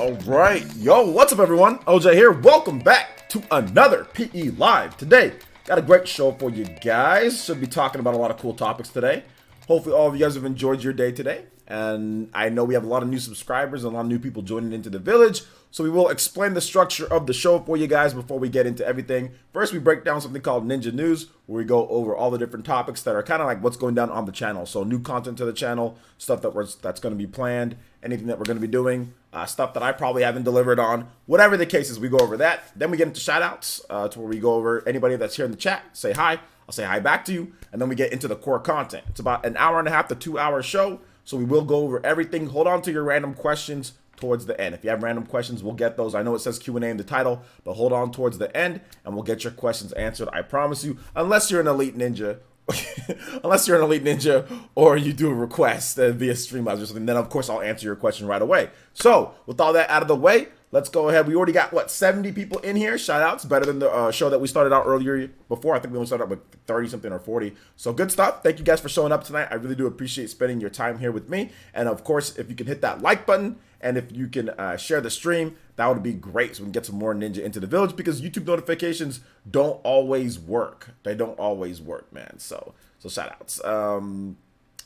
All right, yo, what's up, everyone? OJ here. Welcome back to another PE Live. Today, got a great show for you guys. Should be talking about a lot of cool topics today. Hopefully, all of you guys have enjoyed your day today. And I know we have a lot of new subscribers and a lot of new people joining into the village. So we will explain the structure of the show for you guys before we get into everything. First, we break down something called Ninja News, where we go over all the different topics that are kind of like what's going down on the channel. So new content to the channel, stuff that's going to be planned, anything that we're going to be doing, stuff that I probably haven't delivered on. Whatever the case is, we go over that. Then we get into shout outs to where we go over anybody that's here in the chat, say hi. I'll say hi back to you. And then we get into the core content. It's about an hour and a half to 2 hour show. So we will go over everything. Hold on to your random questions towards the end. If you have random questions, we'll get those. I know it says Q&A in the title, but hold on towards the end and we'll get your questions answered. I promise you, unless you're an elite ninja, or you do a request via Streamlabs or something, then of course I'll answer your question right away. So with all that out of the way, let's go ahead. We already got, what, 70 people in here? Shout outs. Better than the show that we started out earlier before. I think we only started out with 30 something or 40. So good stuff. Thank you guys for showing up tonight. I really do appreciate spending your time here with me. And of course, if you can hit that like button and if you can share the stream, that would be great so we can get some more Ninja into the village, because YouTube notifications don't always work. They don't always work, man. So shout outs.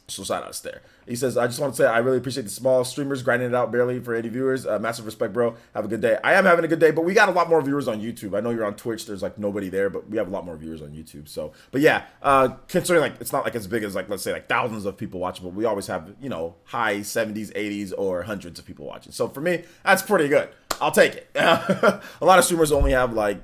So shout outs there. He says, I just want to say I really appreciate the small streamers grinding it out barely for 80 viewers. Massive respect, bro. Have a good day. I am having a good day, but we got a lot more viewers on YouTube. I know you're on Twitch. There's like nobody there, but we have a lot more viewers on YouTube. So, but yeah, considering like it's not like as big as like, let's say like thousands of people watching, but we always have, you know, high 70s, 80s, or hundreds of people watching. So for me, that's pretty good. I'll take it. A lot of streamers only have like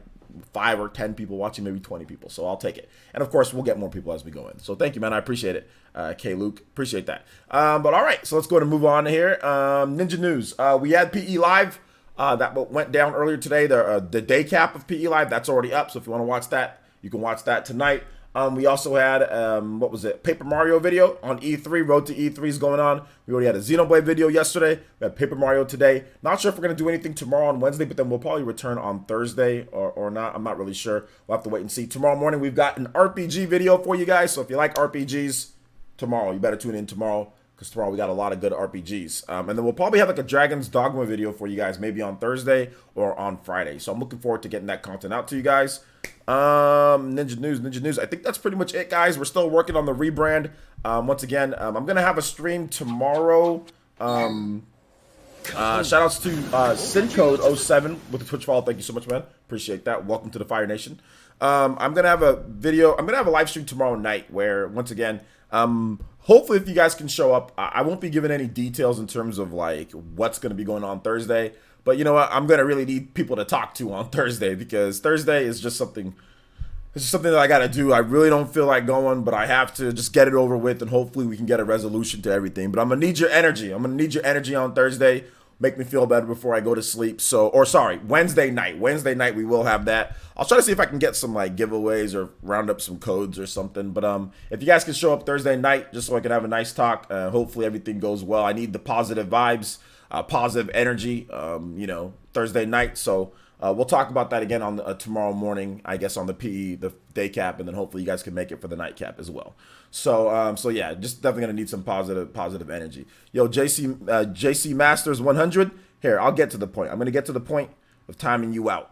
5 or 10 people watching, maybe 20 people. So I'll take it. And of course, we'll get more people as we go in. So thank you, man. I appreciate it. K Luke, appreciate that. But all right, so let's go ahead and move on here. Ninja News. We had PE Live that went down earlier today. The day cap of PE Live, that's already up. So if you want to watch that, you can watch that tonight. We also had, what was it? Paper Mario video on E3. Road to E3 is going on. We already had a Xenoblade video yesterday. We had Paper Mario today. Not sure if we're going to do anything tomorrow on Wednesday, but then we'll probably return on Thursday or not. I'm not really sure. We'll have to wait and see. Tomorrow morning, we've got an RPG video for you guys. So if you like RPGs, tomorrow, you better tune in tomorrow, because tomorrow we got a lot of good RPGs. And then we'll probably have like a Dragon's Dogma video for you guys, maybe on Thursday or on Friday. So I'm looking forward to getting that content out to you guys. Ninja News. I think that's pretty much it, guys. We're still working on the rebrand. Once again, I'm gonna have a stream tomorrow. Shout outs to Sincode07 with the Twitch follow. Thank you so much, man. Appreciate that. Welcome to the Fire Nation. I'm gonna have a video. I'm gonna have a live stream tomorrow night where, once again, hopefully if you guys can show up, I won't be giving any details in terms of like what's gonna be going on Thursday. But you know what? I'm gonna really need people to talk to on Thursday, because Thursday is just something. It's just something that I gotta do. I really don't feel like going, but I have to just get it over with, and hopefully we can get a resolution to everything. But I'm gonna need your energy. I'm gonna need your energy on Thursday. Make me feel better before I go to sleep. So, or sorry, Wednesday night. Wednesday night we will have that. I'll try to see if I can get some like giveaways or round up some codes or something. But if you guys can show up Thursday night, just so I can have a nice talk. Hopefully everything goes well. I need the positive vibes. Positive energy, you know, Thursday night. So we'll talk about that again on tomorrow morning, I guess, on the PE, the day cap, and then hopefully you guys can make it for the night cap as well. So so yeah, just definitely gonna need some positive energy. Yo, JC Masters 100. Here, I'll get to the point. I'm gonna get to the point of timing you out.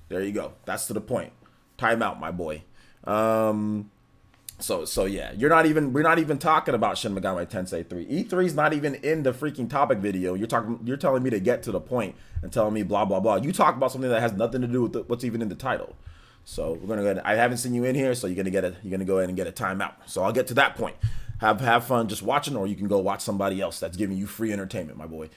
There you go. That's to the point. Time out, my boy. So yeah, we're not even talking about Shin Megami Tensei 3. E3 is not even in the freaking topic video. You're telling me to get to the point and telling me blah blah blah. You talk about something that has nothing to do with what's even in the title. So we're gonna go ahead. I haven't seen you in here, so you're gonna go ahead and get a timeout. So I'll get to that point. Have fun just watching, or you can go watch somebody else that's giving you free entertainment, my boy.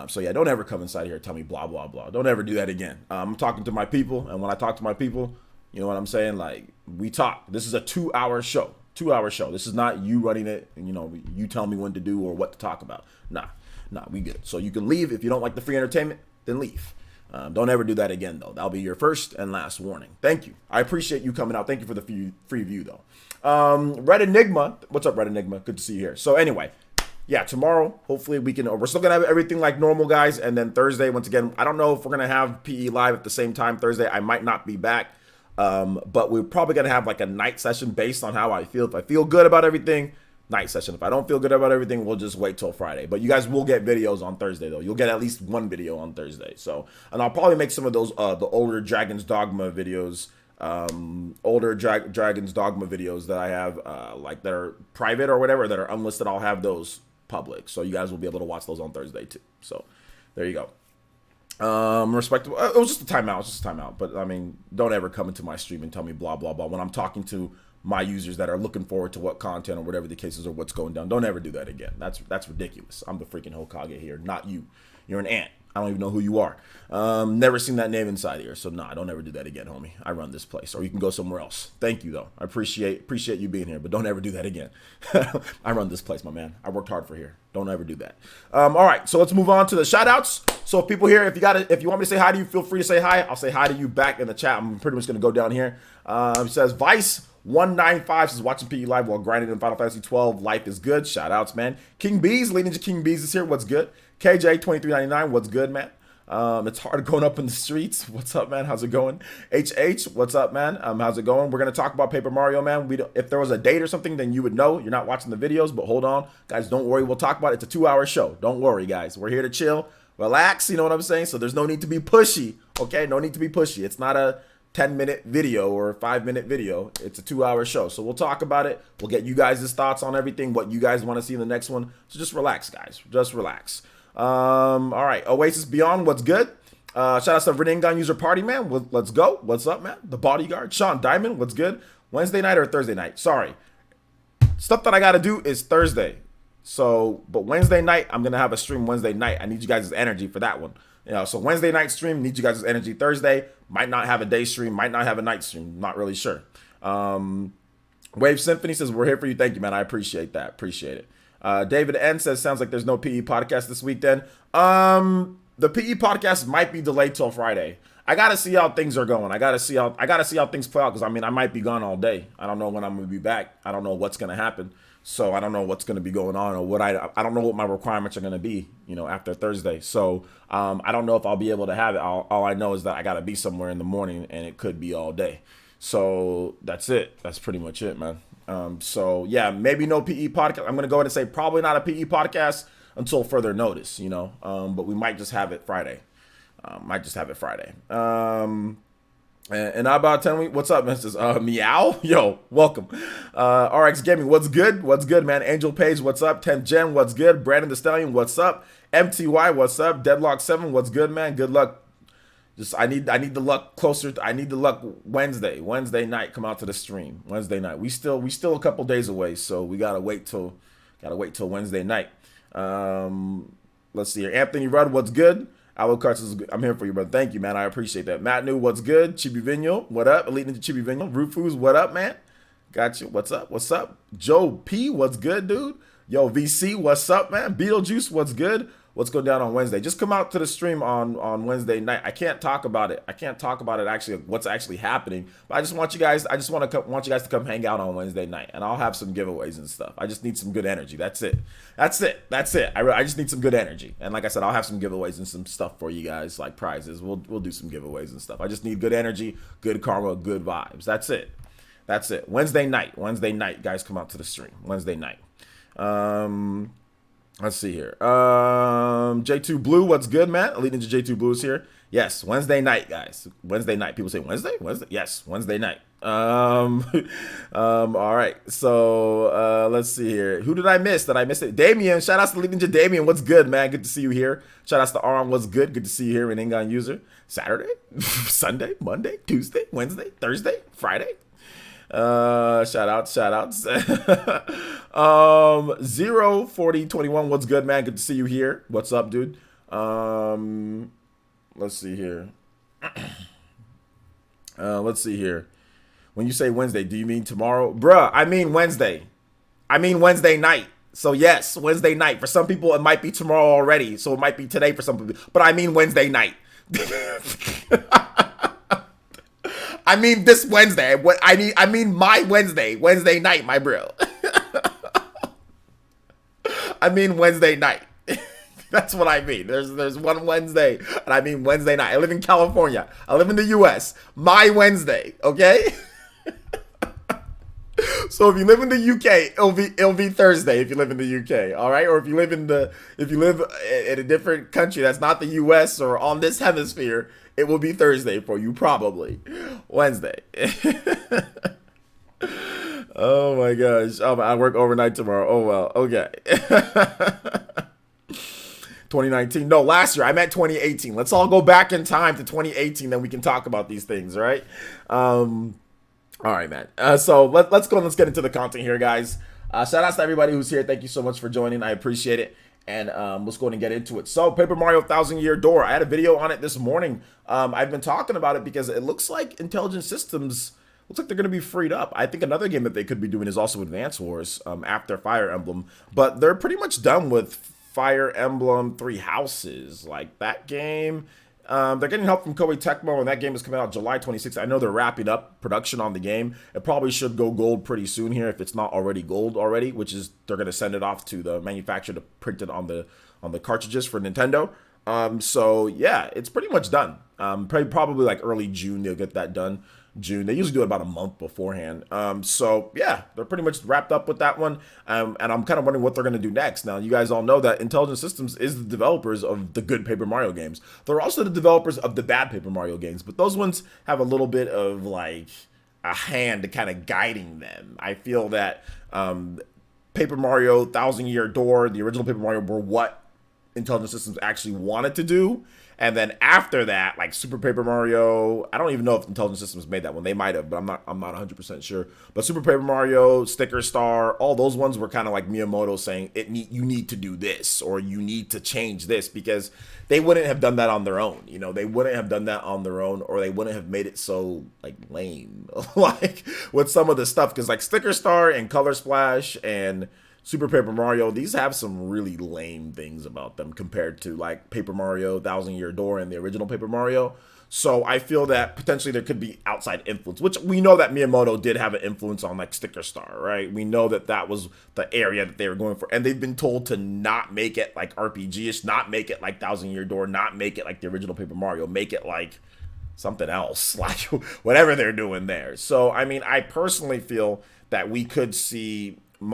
So yeah, don't ever come inside here and tell me blah blah blah. Don't ever do that again. I'm talking to my people, and when I talk to my people, you know what I'm saying? Like, we talk. This is a 2 hour show. 2 hour show. This is not you running it and, you know, you tell me when to do or what to talk about. Nah, we good. So you can leave. If you don't like the free entertainment, then leave. Don't ever do that again, though. That'll be your first and last warning. Thank you. I appreciate you coming out. Thank you for the free view, though. Red Enigma. What's up, Red Enigma? Good to see you here. So anyway, yeah, tomorrow, hopefully we can, we're still going to have everything like normal, guys. And then Thursday, once again, I don't know if we're going to have PE live at the same time Thursday. I might not be back. But we're probably going to have like a night session based on how I feel. If I feel good about everything, night session. If I don't feel good about everything, we'll just wait till Friday. But you guys will get videos on Thursday, though. You'll get at least one video on Thursday. So, and I'll probably make some of those the older Dragon's Dogma videos, Dragon's Dogma videos that I have, like that are private or whatever, that are unlisted. I'll have those public, so you guys will be able to watch those on Thursday too. So, there you go. Respectable. It was just a timeout. It's just a timeout. But I mean, don't ever come into my stream and tell me blah blah blah when I'm talking to my users that are looking forward to what content or whatever the case is or what's going down. Don't ever do that again. That's ridiculous. I'm the freaking Hokage here, not you. You're an ant. I don't even know who you are. Never seen that name inside here, so nah, don't ever do that again, homie. I run this place, or you can go somewhere else. Thank you, though. I appreciate you being here, but don't ever do that again. I run this place, my man. I worked hard for here. Don't ever do that. All right, so let's move on to the shout-outs. So if people here, if you want me to say hi to you, feel free to say hi. I'll say hi to you back in the chat. I'm pretty much gonna go down here. It says Vice 195 says watching PE live while grinding in Final Fantasy 12. Life is good. Shout outs, man. King Bees, leading to King Bees is here. What's good? KJ 2399. What's good, man? It's hard going up in the streets. What's up, man? How's it going? HH, what's up, man? How's it going? We're gonna talk about Paper Mario, man. If there was a date or something, then you would know. You're not watching the videos, but hold on, guys. Don't worry. We'll talk about it. It's a 2-hour show. Don't worry, guys. We're here to chill, relax. You know what I'm saying? So there's no need to be pushy. Okay, no need to be pushy. It's not a 10-minute video or a 5-minute video. It's a 2-hour show. So we'll talk about it. We'll get you guys' thoughts on everything, what you guys want to see in the next one. So just relax, guys. Just relax. All right. Oasis Beyond, what's good? Shout out to Reningon User Party, man. Let's go. What's up, man? The Bodyguard. Sean Diamond, what's good? Wednesday night or Thursday night? Sorry. Stuff that I got to do is Thursday. So, but Wednesday night, I'm going to have a stream Wednesday night. I need you guys' energy for that one. You know, so Wednesday night stream, need you guys' energy. Thursday, might not have a day stream, might not have a night stream. Not really sure. Wave Symphony says, we're here for you. Thank you, man. I appreciate that. Appreciate it. David N says, sounds like there's no PE podcast this week then. The PE podcast might be delayed till Friday. I gotta see how things are going. I gotta see how things play out, because I mean, I might be gone all day. I don't know when I'm gonna be back. I don't know what's gonna happen. So I don't know what's gonna be going on, or what I don't know what my requirements are gonna be, you know, after Thursday. So I don't know if I'll be able to have it. All I know is that I gotta be somewhere in the morning, and it could be all day. So that's it. That's pretty much it, man. So yeah, maybe no PE podcast. I'm gonna go ahead and say probably not a PE podcast until further notice, you know. But we might just have it Friday. And how about 10 weeks? What's up, Mrs. Meow? Yo, welcome. RX Gaming, what's good? What's good, man? Angel Page, what's up? 10 Gen, what's good? Brandon the Stallion, what's up? MTY, what's up? Deadlock 7, what's good, man? Good luck. Just I need the luck closer. I need the luck Wednesday night. Come out to the stream Wednesday night. We still a couple days away, so we gotta wait till Wednesday night. Let's see here. Anthony Rudd, what's good? Alucard says, I'm here for you, brother. Thank you, man. I appreciate that. Matt New, what's good? Chibi Vino, what up? Elite Ninja Chibi Vino. Rufus, what up, man? Got you. What's up? What's up? Joe P, what's good, dude? Yo, VC, what's up, man? Beetlejuice, what's good? What's going down on Wednesday? Just come out to the stream on Wednesday night. I can't talk about it. Actually, what's actually happening. But I just want you guys to come hang out on Wednesday night, and I'll have some giveaways and stuff. I just need some good energy. That's it. I just need some good energy. And like I said, I'll have some giveaways and some stuff for you guys, like prizes. We'll do some giveaways and stuff. I just need good energy, good karma, good vibes. That's it. Wednesday night, guys, come out to the stream. Wednesday night. Let's see here. J2 Blue, what's good, man? Elite Ninja J2 Blue is here. Yes, Wednesday night, guys. Wednesday night. People say Wednesday? Yes, Wednesday night. All right. So let's see here. Who did I miss? Did I miss it? Damien. Shout out to Elite Ninja Damien. What's good, man? Good to see you here. Shout out to Aram. What's good? Good to see you here. Reningon User. Saturday, Sunday, Monday, Tuesday, Wednesday, Thursday, Friday. Shout outs. 04021, what's good, man? Good to see you here. What's up, dude? Let's see here. When you say Wednesday, do you mean tomorrow? Bruh, I mean Wednesday. I mean Wednesday night. So yes, Wednesday night. For some people, it might be tomorrow already. So it might be today for some people. But I mean Wednesday night. I mean this Wednesday. What I mean my Wednesday night, my bro. I mean Wednesday night. That's what I mean. There's one Wednesday, and I mean Wednesday night. I live in California. I live in the U.S. My Wednesday, okay? So if you live in the UK, it'll be Thursday if you live in the UK, all right? Or if you live in a different country that's not the US or on this hemisphere, it will be Thursday for you probably. Wednesday. Oh my gosh. Oh, I work overnight tomorrow. Oh well. Okay. 2019. No, last year. I meant 2018. Let's all go back in time to 2018, then we can talk about these things, right? All right, man. So let's go and let's get into the content here, guys. Shout outs to everybody who's here. Thank you so much for joining. I appreciate it. And let's go ahead and get into it. So, Paper Mario Thousand Year Door. I had a video on it this morning. I've been talking about it because it looks like Intelligent Systems looks like they're going to be freed up. I think another game that they could be doing is also Advance Wars after Fire Emblem. But they're pretty much done with Fire Emblem Three Houses. Like that game. They're getting help from Koei Tecmo, and that game is coming out July 26th. I know they're wrapping up production on the game. It probably should go gold pretty soon here if it's not already gold already, which is they're going to send it off to the manufacturer to print it on the cartridges for Nintendo. So yeah, it's pretty much done. Probably like early June they'll get that done. June. They usually do it about a month beforehand. So yeah, they're pretty much wrapped up with that one. And I'm kind of wondering what they're going to do next. Now, you guys all know that Intelligent Systems is the developers of the good Paper Mario games. They're also the developers of the bad Paper Mario games, but those ones have a little bit of like a hand kind of guiding them. I feel that Paper Mario Thousand Year Door, the original Paper Mario, were what Intelligent Systems actually wanted to do. And then after that, like Super Paper Mario, I don't even know if Intelligent Systems made that one. They might have, but I'm not 100% sure. But Super Paper Mario, Sticker Star, all those ones were kind of like Miyamoto saying you need to do this or you need to change this, because they wouldn't have done that on their own. You know, they wouldn't have done that on their own, or they wouldn't have made it so like lame like with some of the stuff, because like Sticker Star and Color Splash and Super Paper Mario, these have some really lame things about them compared to like Paper Mario Thousand Year Door and the original Paper Mario. So I feel that potentially there could be outside influence, which we know that Miyamoto did have an influence on like Sticker Star, right? We know that that was the area that they were going for, and they've been told to not make it like RPG-ish, not make it like Thousand Year Door, not make it like the original Paper Mario, make it like something else, like whatever they're doing there. So I mean, I personally feel that we could see we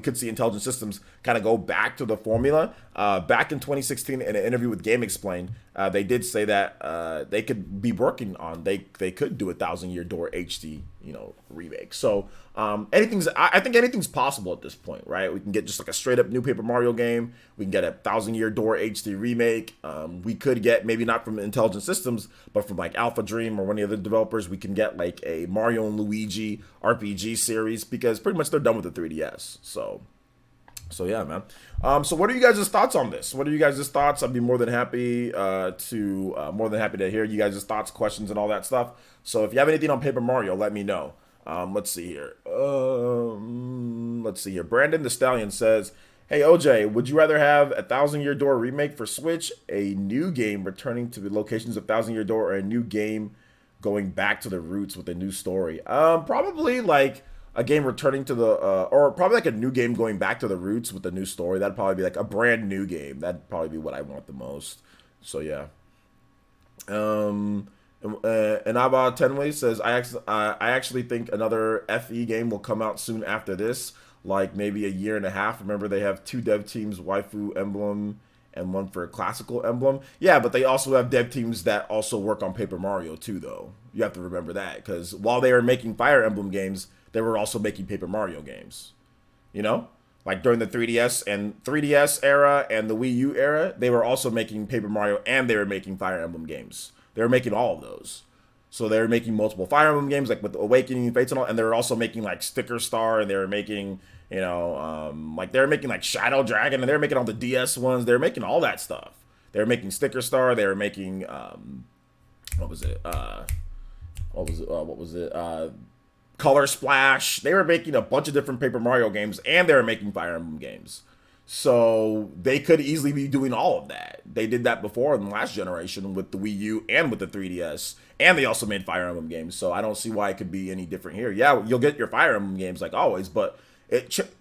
could see Intelligent Systems kind of go back to the formula. Back in 2016, in an interview with Game Explain, they did say that they could be working on, they could do a Thousand Year Door HD, remake. So I think anything's possible at this point, right? We can get just like a straight up new Paper Mario game. We can get a Thousand Year Door HD remake. We could get, maybe not from Intelligent Systems, but from like Alpha Dream or one of the other developers, we can get like a Mario and Luigi RPG series, because pretty much they're done with the 3DS. So yeah, man. So what are you guys' thoughts on this? What are you guys' thoughts? I'd be more than happy to hear you guys' thoughts, questions, and all that stuff. So if you have anything on Paper Mario, let me know. Let's see here. Brandon the Stallion says, "Hey OJ, would you rather have a Thousand Year Door remake for Switch, a new game returning to the locations of Thousand Year Door, or a new game going back to the roots with a new story?" Probably like a game returning to the, or probably like a new game going back to the roots with a new story. That'd probably be like a brand new game. That'd probably be what I want the most. So yeah. And Abba Tenway says, I actually think another FE game will come out soon after this, like maybe a year and a half. Remember, they have 2 dev teams, Waifu Emblem and one for Classical Emblem. Yeah, but they also have dev teams that also work on Paper Mario too, though. You have to remember that, because while they were making Fire Emblem games, they were also making Paper Mario games. Like during the 3DS era and the Wii U era, they were also making Paper Mario, and they were making Fire Emblem games. They were making all of those. So they were making multiple Fire Emblem games, like with Awakening, Fates, and all. And they were also making like Sticker Star, and they were making, like they were making like Shadow Dragon, and they were making all the DS ones. They were making all that stuff. They were making Sticker Star. They were making what was it? Color Splash. They were making a bunch of different Paper Mario games, and they were making Fire Emblem games. So they could easily be doing all of that. They did that before in the last generation with the Wii U and with the 3DS, and they also made Fire Emblem games. So I don't see why it could be any different here. Yeah, you'll get your Fire Emblem games like always, but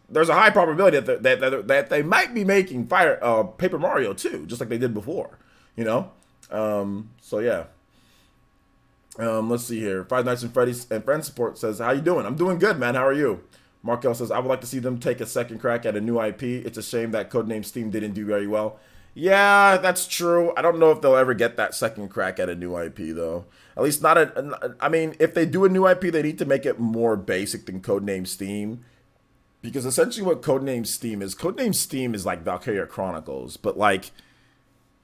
there's a high probability that they might be making Paper Mario too, just like they did before. So yeah. Let's see here. Five Nights and Freddy's and Friends Support says, "How you doing? I'm doing good, man. How are you?" Markel says, "I would like to see them take a second crack at a new IP. It's a shame that Codename Steam didn't do very well." Yeah, that's true. I don't know if they'll ever get that second crack at a new IP though. At least not a. I mean, if they do a new IP, they need to make it more basic than Codename Steam. Because essentially, what Codename Steam is like Valkyria Chronicles, but like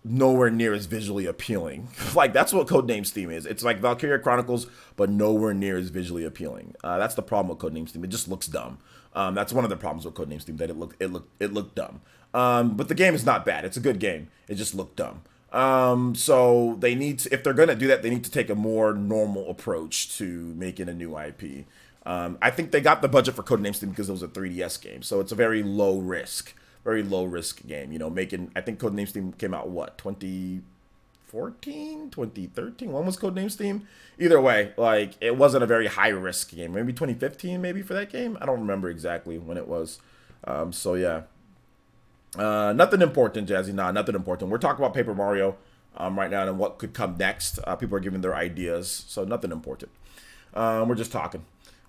nowhere near as visually appealing. Like that's what Codename Steam is. It's like Valkyria Chronicles, but nowhere near as visually appealing. That's the problem with Codename Steam. It just looks dumb. That's one of the problems with Codename Steam, that it looked dumb. But the game is not bad. It's a good game. It just looked dumb. So they need to, if they're gonna do that, they need to take a more normal approach to making a new IP. I think they got the budget for Codename Steam because it was a 3DS game, so it's a very low risk game. You know, making, I think Codename Steam came out what, 2014, 2013. When was Codename Steam? Either way, like it wasn't a very high risk game. Maybe 2015, maybe for that game. I don't remember exactly when it was. So yeah, nothing important, Jazzy. Nah, nothing important. We're talking about Paper Mario right now and what could come next. People are giving their ideas, so nothing important. We're just talking.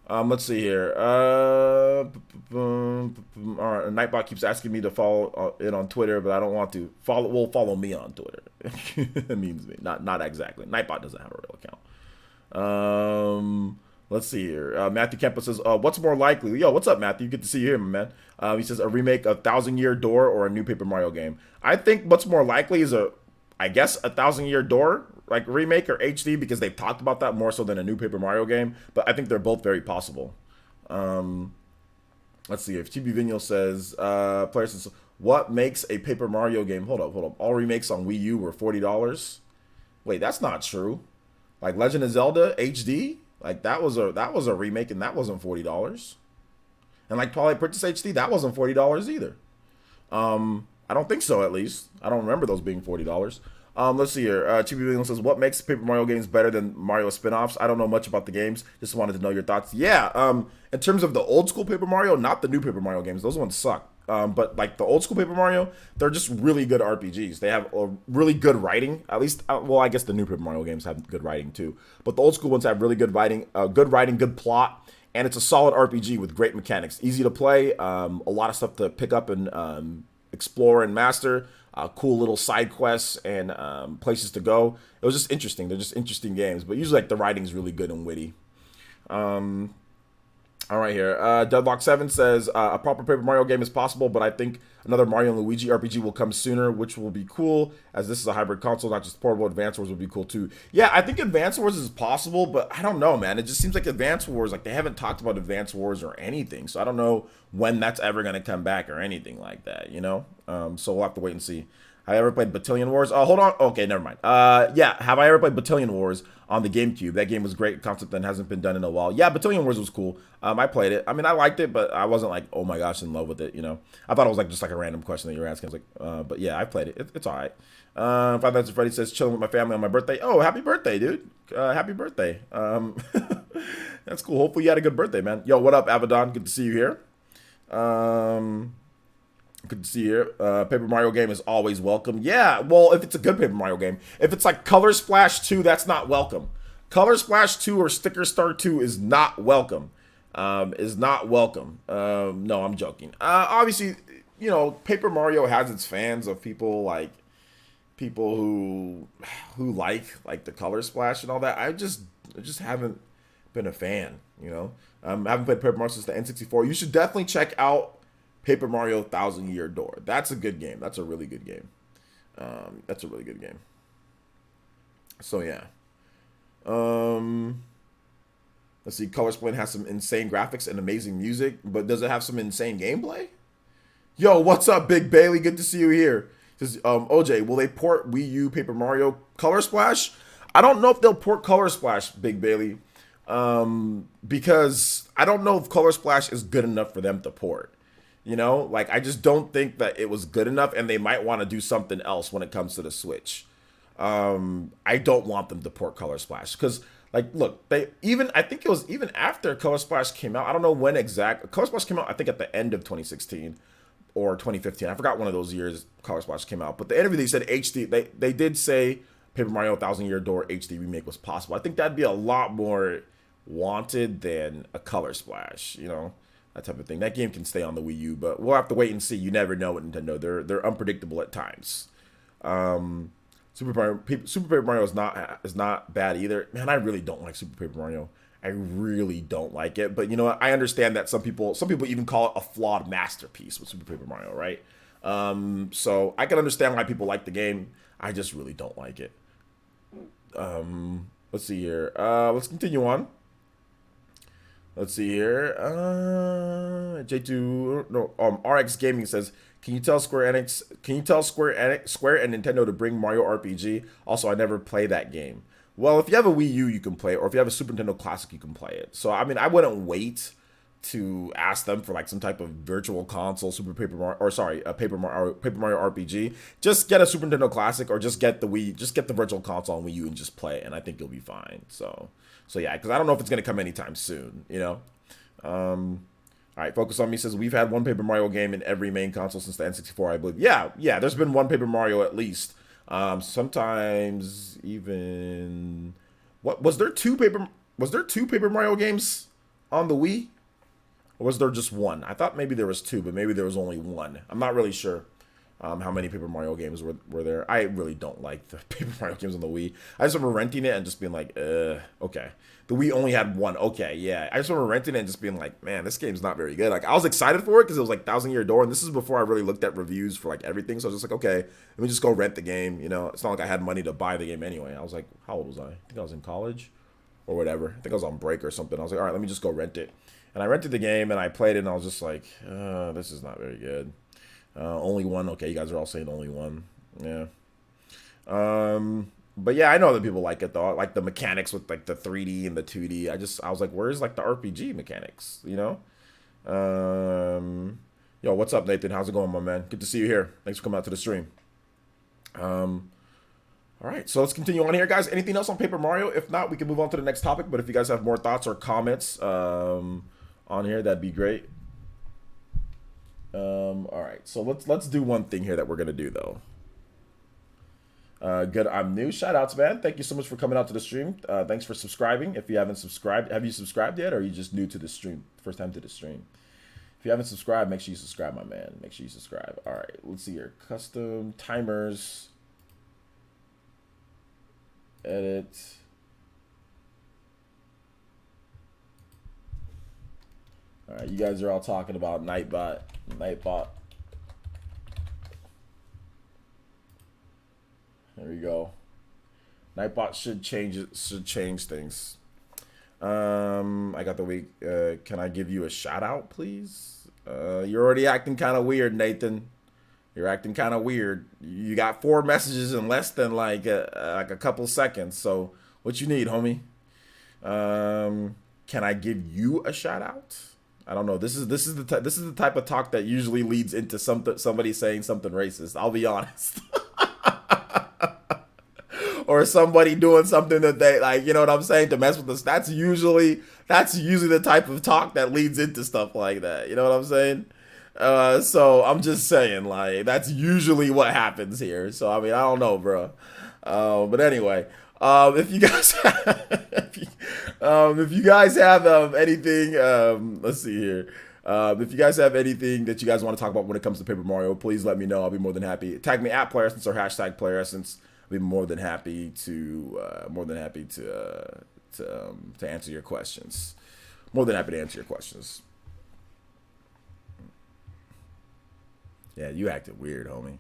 Let's see here. All right, Nightbot keeps asking me to follow it on Twitter, but I don't want to. Follow me on Twitter. It means me. Not exactly. Nightbot doesn't have a real account. Let's see here. Matthew Kempa says, "What's more likely?" Yo, what's up, Matthew? Good to see you here, my man. He says a remake of Thousand Year Door or a new Paper Mario game. I think what's more likely is I guess a Thousand Year Door like remake or HD, because they've talked about that more so than a new Paper Mario game. But I think they're both very possible. Let's see. If Chibi Vigno says, player says, "What makes a Paper Mario game?" Hold up. All remakes on Wii U were $40. Wait, that's not true. Like Legend of Zelda HD, like that was a remake and that wasn't $40. And like Twilight Princess HD, that wasn't $40 either. I don't think so, at least. I don't remember those being $40. Let's see here. Chibi Williams says, "What makes Paper Mario games better than Mario spin-offs?" I don't know much about the games. Just wanted to know your thoughts. Yeah, in terms of the old school Paper Mario, not the new Paper Mario games. Those ones suck. But like the old school Paper Mario, they're just really good RPGs. They have a really good writing. At least, well, I guess the new Paper Mario games have good writing too. But the old school ones have really good writing, good plot, and it's a solid RPG with great mechanics. Easy to play. A lot of stuff to pick up and explore and master. Cool little side quests and places to go. It was just interesting. They're just interesting games. But usually, like the writing's really good and witty. All right here. Deadlock7 says, a proper Paper Mario game is possible, but I think another Mario and Luigi RPG will come sooner, which will be cool, as this is a hybrid console, not just portable. Advance Wars would be cool too. Yeah, I think Advance Wars is possible, but I don't know, man. It just seems like Advance Wars, like they haven't talked about Advance Wars or anything, so I don't know when that's ever going to come back or anything like that, you know? So we'll have to wait and see. Have I ever played Battalion Wars? Oh, hold on. Okay, never mind. Yeah, have I ever played Battalion Wars on the GameCube? That game was great concept that hasn't been done in a while. Yeah, Battalion Wars was cool. I played it. I mean, I liked it, but I wasn't like, oh my gosh, in love with it, you know? I thought it was like just like a random question that you were asking. I was like, but yeah, I played it. It's all right. Five Nights at Freddy says, chilling with my family on my birthday. Oh, happy birthday, dude. Happy birthday. That's cool. Hopefully you had a good birthday, man. Yo, what up, Abaddon? Good to see you here. Good to see you here. Paper Mario game is always welcome. Yeah, well, if it's a good Paper Mario game. If it's like Color Splash 2, that's not welcome. Color Splash 2 or Sticker Star 2 is not welcome. No, I'm joking. Obviously, you know, Paper Mario has its fans of people who like the Color Splash and all that. I just haven't been a fan, you know. I haven't played Paper Mario since the N64. You should definitely check out Paper Mario Thousand Year Door. That's a good game. That's a really good game. So yeah. Let's see. Color Splint has some insane graphics and amazing music, but does it have some insane gameplay? Yo, what's up, Big Bailey? Good to see you here. Says, OJ, will they port Wii U Paper Mario Color Splash? I don't know if they'll port Color Splash, Big Bailey, because I don't know if Color Splash is good enough for them to port. You know, like I just don't think that it was good enough, and they might want to do something else when it comes to the Switch. I don't want them to port Color Splash because, like, look, I think it was even after Color Splash came out. I don't know when exact. Color Splash came out, I think, at the end of 2016 or 2015. I forgot one of those years Color Splash came out. But the interview they said HD. They did say Paper Mario Thousand Year Door HD remake was possible. I think that'd be a lot more wanted than a Color Splash, you know, that type of thing. That game can stay on the Wii U, but we'll have to wait and see. You never know with Nintendo. They're unpredictable at times. Super Paper Mario is not bad either. Man, I really don't like Super Paper Mario. I really don't like it. But you know what? I understand that some people even call it a flawed masterpiece with Super Paper Mario, right? So I can understand why people like the game. I just really don't like it. Let's see here. Let's continue on. Let's see here. J2 no RX Gaming says, Can you tell Square and Nintendo to bring Mario RPG? Also, I never play that game. Well, if you have a Wii U, you can play it, or if you have a Super Nintendo Classic, you can play it. So, I mean, I wouldn't wait to ask them for like some type of virtual console Paper Mario RPG. Just get a Super Nintendo Classic, or just get the virtual console on Wii U and just play it, and I think you'll be fine. So yeah, because I don't know if it's gonna come anytime soon, you know. All right, Focus on Me says, we've had one Paper Mario game in every main console since the N64, I believe. Yeah, there's been one Paper Mario at least. Sometimes even was there two Paper Mario games on the Wii? Or was there just one? I thought maybe there was two, but maybe there was only one. I'm not really sure how many Paper Mario games were there. I really don't like the Paper Mario games on the Wii. I just remember renting it and just being like, okay. The Wii only had one. Okay, yeah. I just remember renting it and just being like, man, this game's not very good. Like, I was excited for it because it was like Thousand Year Door, and this is before I really looked at reviews for like everything. So I was just like, okay, let me just go rent the game. You know, it's not like I had money to buy the game anyway. I was like, how old was I? I think I was in college or whatever. I think I was on break or something. I was like, all right, let me just go rent it. And I rented the game and I played it and I was just like, this is not very good. Only one. Okay, you guys are all saying only one. Yeah. But yeah, I know that people like it though. Like the mechanics with like the 3D and the 2D. I was like, where's like the RPG mechanics? You know? Yo, what's up, Nathan? How's it going, my man? Good to see you here. Thanks for coming out to the stream. All right, so let's continue on here, guys. Anything else on Paper Mario? If not, we can move on to the next topic. But if you guys have more thoughts or comments on here, that'd be great. All right, so let's do one thing here that we're gonna do though. Good, I'm new. Shout outs, man. Thank you so much for coming out to the stream. Thanks for subscribing. If you haven't subscribed, have you subscribed yet, or are you just new to the stream? First time to the stream. If you haven't subscribed, make sure you subscribe, my man. Make sure you subscribe. All right, let's see here. Custom timers. Edit. All right, you guys are all talking about Nightbot. There we go. Nightbot should change things. I got the week. Can I give you a shout out, please? You're already acting kind of weird, Nathan. You're acting kind of weird. You got 4 messages in less than like a couple seconds. So what you need, homie? Can I give you a shout out? I don't know. This is the type of talk that usually leads into somebody saying something racist. I'll be honest. Or somebody doing something that they like, you know what I'm saying, to mess with us. That's usually the type of talk that leads into stuff like that. You know what I'm saying? So I'm just saying, like, that's usually what happens here. So I mean, I don't know, bro. But anyway, if you guys have anything, let's see here. If you guys have anything that you guys want to talk about when it comes to Paper Mario, please let me know. I'll be more than happy. Tag me at PlayerEssence or hashtag PlayerEssence. I'll be more than happy to answer your questions. More than happy to answer your questions. Yeah, you acted weird, homie.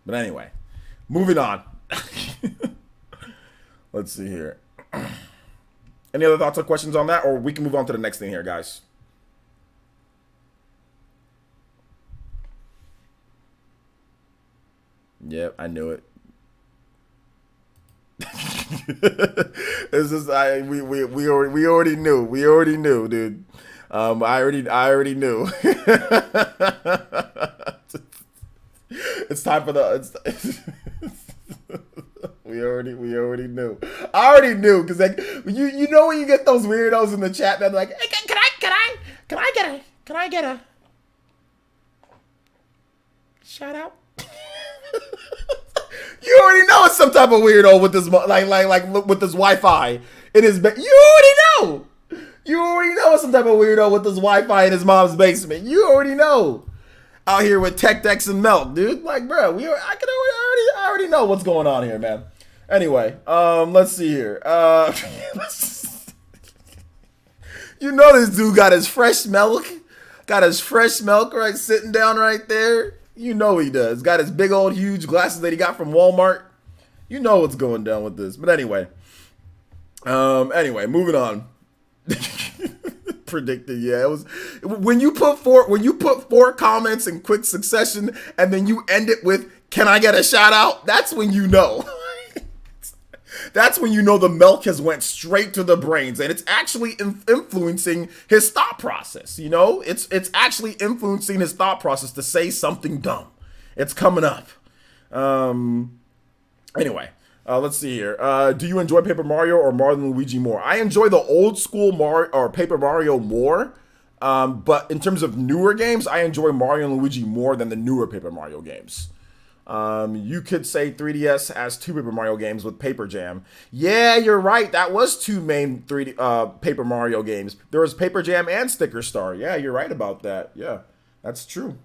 But anyway, moving on. Let's see here. Any other thoughts or questions on that, or we can move on to the next thing here, guys? Yep, I knew it. It's just we already knew. We already knew, dude. I already knew. It's time for the. We already knew. I already knew because like you know when you get those weirdos in the chat that are like, hey, can I get a shout out? You already know it's some type of weirdo with this, like with this Wi-Fi in his bed. You already know. You already know it's some type of weirdo with this Wi-Fi in his mom's basement. You already know. Out here with Tech Decks and Milk, dude. Like, bro, I already know what's going on here, man. Anyway, let's see here. You know this dude got his fresh milk. Got his fresh milk right sitting down right there. You know he does. Got his big old huge glasses that he got from Walmart. You know what's going down with this. But anyway. Moving on. Predicted, yeah. It was when you put four comments in quick succession and then you end it with "Can I get a shout out?" That's when you know. That's when you know the milk has went straight to the brains and it's actually influencing his thought process. You know, it's actually influencing his thought process to say something dumb. It's coming up. Anyway. Let's see here. Do you enjoy Paper Mario or Mario and Luigi more? I enjoy the old school Mario or Paper Mario more. But in terms of newer games, I enjoy Mario and Luigi more than the newer Paper Mario games. You could say 3DS has two Paper Mario games with Paper Jam. Yeah, you're right. That was two main Paper Mario games. There was Paper Jam and Sticker Star. Yeah, you're right about that. Yeah, that's true.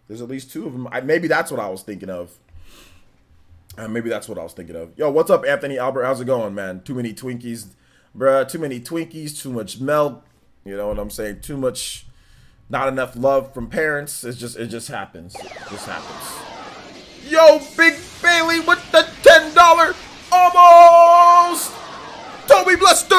There's at least two of them. Maybe that's what I was thinking of. Yo, what's up, Anthony Albert? How's it going, man? Too many Twinkies, bruh. Too many Twinkies, too much milk. You know what I'm saying? Too much, not enough love from parents. It just happens. It just happens. Yo, Big Bailey with the $10 almost. Toby Bluster,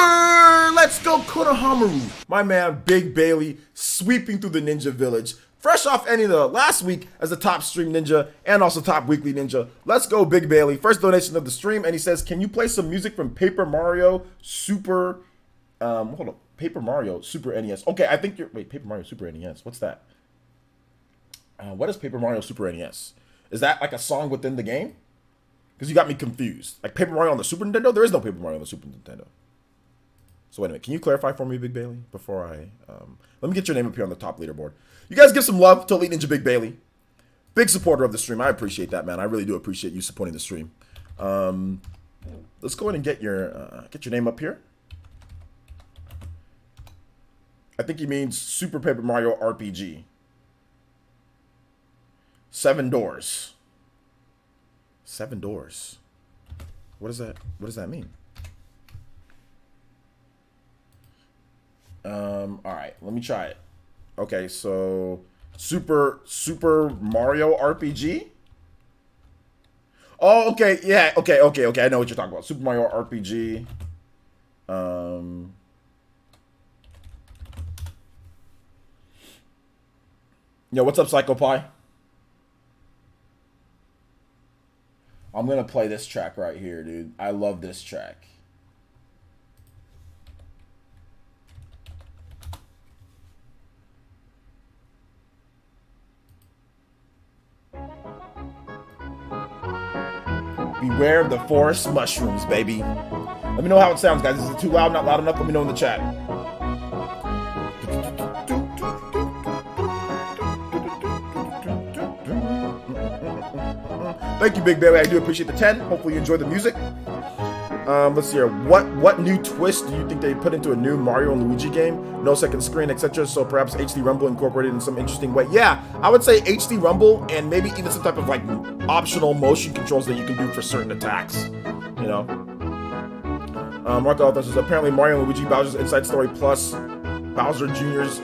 let's go Konohamaru. My man, Big Bailey, sweeping through the Ninja Village. Fresh off ending the last week as the top stream ninja and also top weekly ninja. Let's go, Big Bailey. First donation of the stream, and he says, "Can you play some music from Paper Mario Super?" Hold up, Paper Mario Super NES. Okay, I think Paper Mario Super NES. What's that? What is Paper Mario Super NES? Is that like a song within the game? Because you got me confused. Like Paper Mario on the Super Nintendo? There is no Paper Mario on the Super Nintendo. So wait a minute, can you clarify for me, Big Bailey, before I let me get your name up here on the top leaderboard. You guys give some love to Elite Ninja Big Bailey. Big supporter of the stream. I appreciate that, man. I really do appreciate you supporting the stream. Let's go ahead and get your name up here. I think he means Super Paper Mario RPG. 7 doors. 7 doors. What does that mean? All right, let me try it. Okay, so Super Mario RPG. Oh, okay, yeah, okay. I know what you're talking about. Super Mario RPG. Yo, what's up, Psycho Pie? I'm gonna play this track right here, dude. I love this track. Beware of the forest mushrooms, baby. Let me know how it sounds, guys. Is it too loud, not loud enough? Let me know in the chat. Thank you, Big Bailey. I do appreciate the 10. Hopefully you enjoy the music. Let's see here. What new twist do you think they put into a new Mario and Luigi game? No second screen, etc. So perhaps HD Rumble incorporated in some interesting way. Yeah, I would say HD Rumble and maybe even some type of like optional motion controls that you can do for certain attacks. You know. Marco Althus says apparently Mario and Luigi Bowser's Inside Story Plus Bowser Jr.'s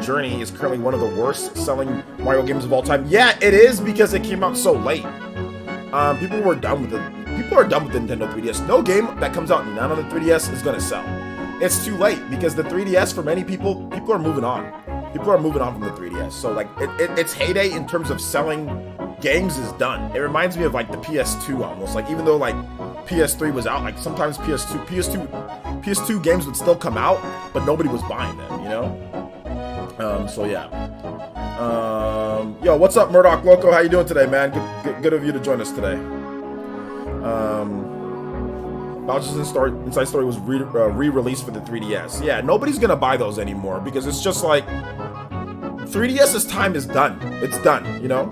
Journey is currently one of the worst selling Mario games of all time. Yeah, it is because it came out so late. People were done with it. People are done with the Nintendo 3DS. No game that comes out not on the 3DS is gonna sell. It's too late because the 3DS for many people are moving on. People are moving on from the 3DS. So like its heyday in terms of selling games is done. It reminds me of like the PS2 almost. Like even though like PS3 was out, like sometimes PS2 games would still come out, but nobody was buying them, you know? So yeah. Yo, what's up, Murdoch Loco? How you doing today, man? Good of you to join us today. Bowser's Inside Story was re-released for the 3DS. Yeah, nobody's gonna buy those anymore because it's just like 3DS's time is done. It's done, you know.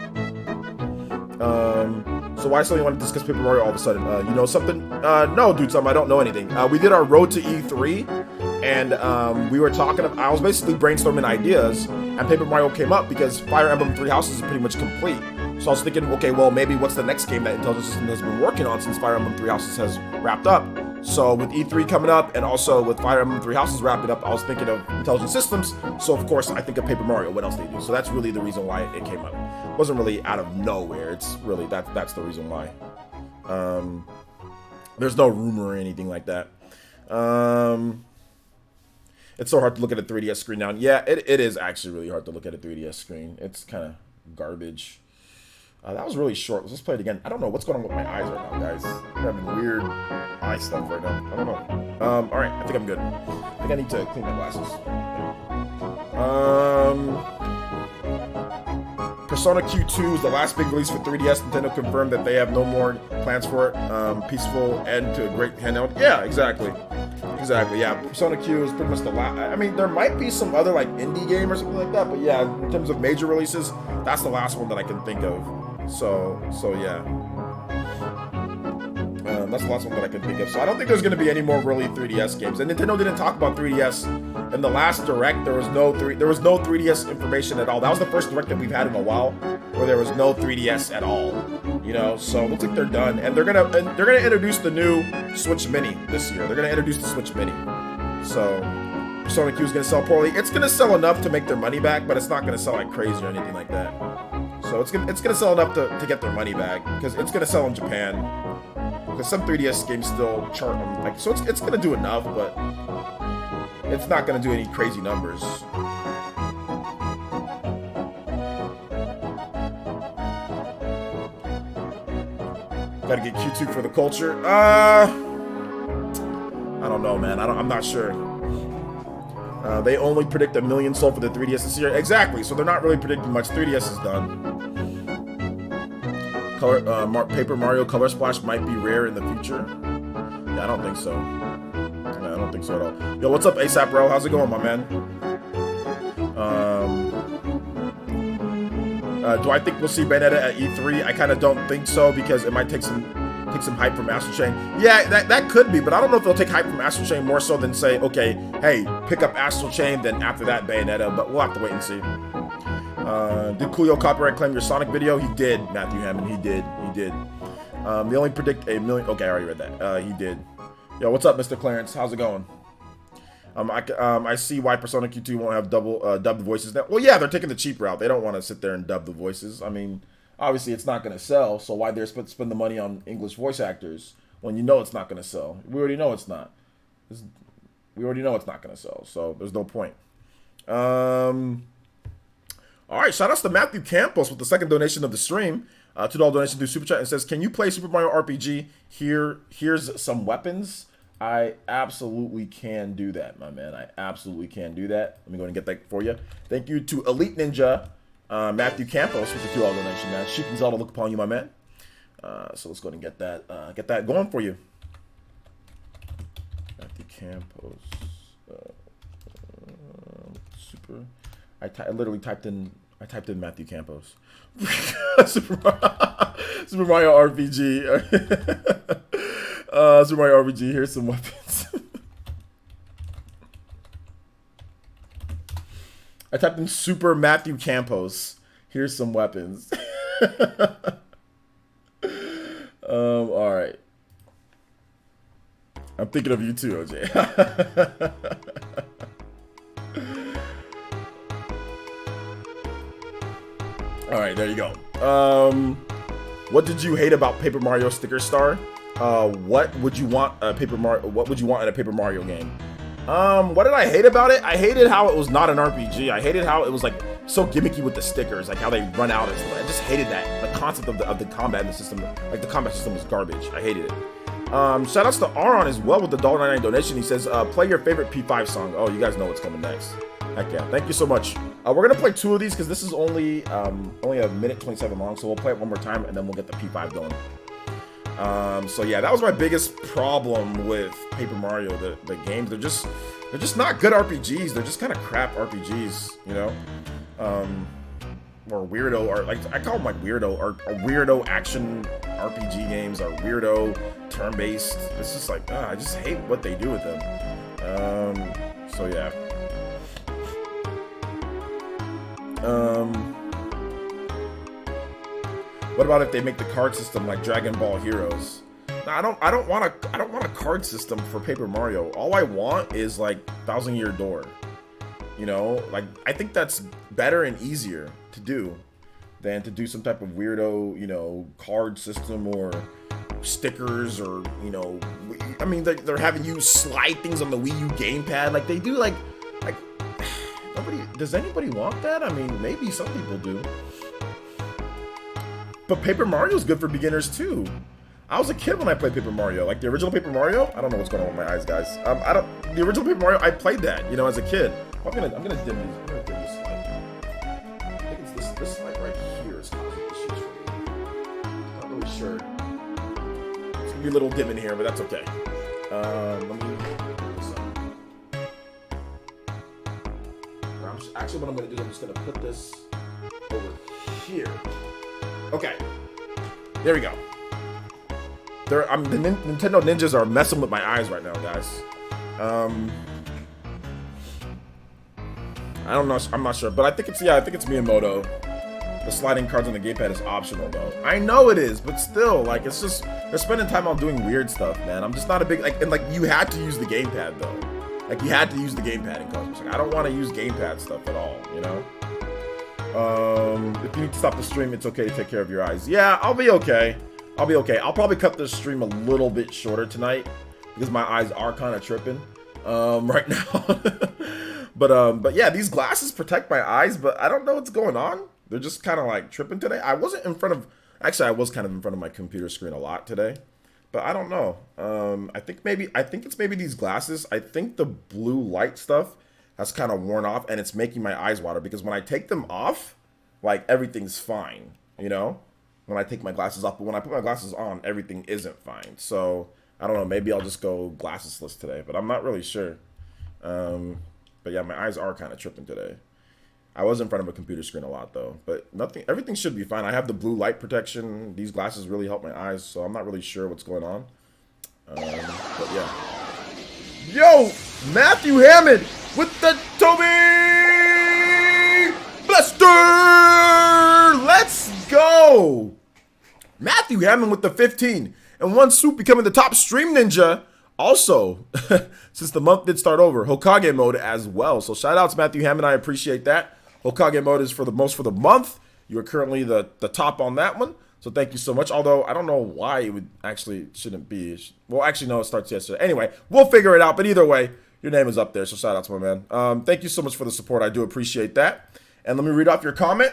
So why suddenly want to discuss Paper Mario all of a sudden? You know something? No, dude, I don't know anything. We did our road to E3, and we were talking. I was basically brainstorming ideas, and Paper Mario came up because Fire Emblem Three Houses is pretty much complete. So I was thinking, okay, well, maybe what's the next game that Intelligent System has been working on since Fire Emblem Three Houses has wrapped up? So with E3 coming up, and also with Fire Emblem Three Houses wrapping up, I was thinking of Intelligent Systems. So of course, I think of Paper Mario. What else they do? So that's really the reason why it came up. It wasn't really out of nowhere. It's really that's the reason why. There's no rumor or anything like that. It's so hard to look at a 3DS screen now. Yeah, it is actually really hard to look at a 3DS screen. It's kind of garbage. That was really short. Let's just play it again. I don't know what's going on with my eyes right now, guys. I'm having weird eye stuff right now. I don't know. All right, I think I'm good. I think I need to clean my glasses. Persona Q2 is the last big release for 3DS. Nintendo confirmed that they have no more plans for it. Peaceful end to a great handheld. Yeah, exactly. Exactly, yeah. Persona Q is pretty much the last. I mean, there might be some other like indie game or something like that, but yeah, in terms of major releases, that's the last one that I can think of. So yeah. That's the last one that I can think of. So I don't think there's going to be any more really 3DS games. And Nintendo didn't talk about 3DS in the last Direct. There was no 3DS information at all. That was the first Direct that we've had in a while where there was no 3DS at all. You know, so it looks like they're done. And they're gonna introduce the new Switch Mini this year. They're gonna introduce the Switch Mini. So Persona Q is gonna sell poorly. It's gonna sell enough to make their money back, but it's not gonna sell like crazy or anything like that. So it's gonna sell enough to get their money back because it's gonna sell in Japan. Because some 3DS games still chart them, like, so it's gonna do enough, but it's not gonna do any crazy numbers. Gotta get Q2 for the culture. I don't know, man. I'm not sure. They only predict 1 million sold for the 3DS this year. Exactly. So they're not really predicting much. 3DS is done. Paper Mario Color Splash might be rare in the future. Yeah, I don't think so. Yeah, I don't think so at all. Yo, what's up, ASAP, bro? How's it going, my man? Do I think we'll see Bayonetta at E3? I kind of don't think so because it might take some hype from Astral Chain. Yeah, that could be, but I don't know if they'll take hype from Astral Chain more so than say, okay, hey, pick up Astral Chain, then after that Bayonetta. But we'll have to wait and see. Did Coolio copyright claim your Sonic video? He did, Matthew Hammond. He did. They only predict 1 million. Okay, I already read that. He did. Yo, what's up, Mr. Clarence? How's it going? I see why Persona Q2 won't have dubbed voices now. Well, yeah, they're taking the cheap route. They don't want to sit there and dub the voices. I mean, obviously it's not going to sell, so why they're spend the money on English voice actors when you know it's not going to sell? We already know it's not. We already know it's not going to sell, so there's no point. All right, shout outs to Matthew Campos with the second donation of the stream. $2 donation through Super Chat and says, can you play Super Mario RPG? Here's some weapons. I absolutely can do that, my man. I absolutely can do that. Let me go ahead and get that for you. Thank you to Elite Ninja, Matthew Campos with the $2 donation, man. Sheik and Zelda look upon you, my man. So let's go ahead and get that going for you. Matthew Campos, super. I literally typed in Matthew Campos. Super Mario RPG. Super Mario RPG. Here's some weapons. I typed in Super Matthew Campos. Here's some weapons. All right. I'm thinking of you too, OJ. All right, there you go. What did you hate about Paper Mario Sticker Star? What would you want a Paper Mario? What would you want in a Paper Mario game? What did I hate about it? I hated how it was not an RPG. I hated how it was like so gimmicky with the stickers, like how they run out and stuff. I just hated that. The concept of the combat in the system, like the combat system was garbage. I hated it. Shout outs to Aron as well with the $1.99 donation. He says, play your favorite P5 song. Oh, you guys know what's coming next. Heck yeah. Thank you so much. We're going to play 2 of these because this is only a minute 27 long. So we'll play it one more time and then we'll get the P5 going. So yeah, that was my biggest problem with Paper Mario. The games, they're just not good RPGs. They're just kind of crap RPGs, you know? Or weirdo, or like I call them like weirdo action RPG games are weirdo, turn-based. It's just like, I just hate what they do with them. So yeah. What about if they make the card system like Dragon Ball Heroes? No, I don't want a card system for Paper Mario. All I want is like Thousand Year Door. You know, like I think that's better and easier to do than to do some type of weirdo, you know, card system or stickers or, you know, I mean, they're having you slide things on the Wii U gamepad like they do. Like nobody, does anybody want that? I mean, maybe some people do. But Paper Mario's good for beginners too. I was a kid when I played Paper Mario, like the original Paper Mario. I don't know what's going on with my eyes, guys. The original Paper Mario, I played that, you know, as a kid. I'm gonna dim these. I'm gonna dim this light. I think it's this light right here is causing issues for me. I'm not really sure. It's gonna be a little dim in here, but that's okay. Let me put this up. Actually, what I'm gonna do is I'm just gonna put this over here. Okay. There we go. The Nintendo Ninjas are messing with my eyes right now, guys. I don't know. I'm not sure, but I think it's Miyamoto. The sliding cards on the gamepad is optional, though. I know it is, but still, like, it's just they're spending time on doing weird stuff, man. I'm just not a big and you had to use the gamepad though. Like you had to use the gamepad in cards. Like, I don't want to use gamepad stuff at all, you know. If you need to stop the stream, it's okay to take care of your eyes. Yeah, I'll be okay. I'll probably cut this stream a little bit shorter tonight because my eyes are kind of tripping right now. But yeah, these glasses protect my eyes, but I don't know what's going on. They're just kind of like tripping today. I was kind of in front of my computer screen a lot today, but I don't know. I think it's maybe these glasses. I think the blue light stuff has kind of worn off and it's making my eyes water because when I take them off, like everything's fine, you know? When I take my glasses off, but when I put my glasses on, everything isn't fine. So I don't know, maybe I'll just go glassesless today, but I'm not really sure. But yeah, my eyes are kind of tripping today. I was in front of a computer screen a lot though, but everything should be fine. I have the blue light protection. These glasses really help my eyes, so I'm not really sure what's going on. But yeah. Yo, Matthew Hammond with the Toby Blaster! Let's go! Matthew Hammond with the 15. And one soup becoming the top stream ninja. Also, since the month did start over, Hokage mode as well. So shout out to Matthew Hammond. I appreciate that. Hokage mode is for the month. You are currently the top on that one. So thank you so much. Although I don't know why it shouldn't be. Well, actually, no, it starts yesterday. Anyway, we'll figure it out. But either way, your name is up there. So shout out to my man. Thank you so much for the support. I do appreciate that. And let me read off your comment.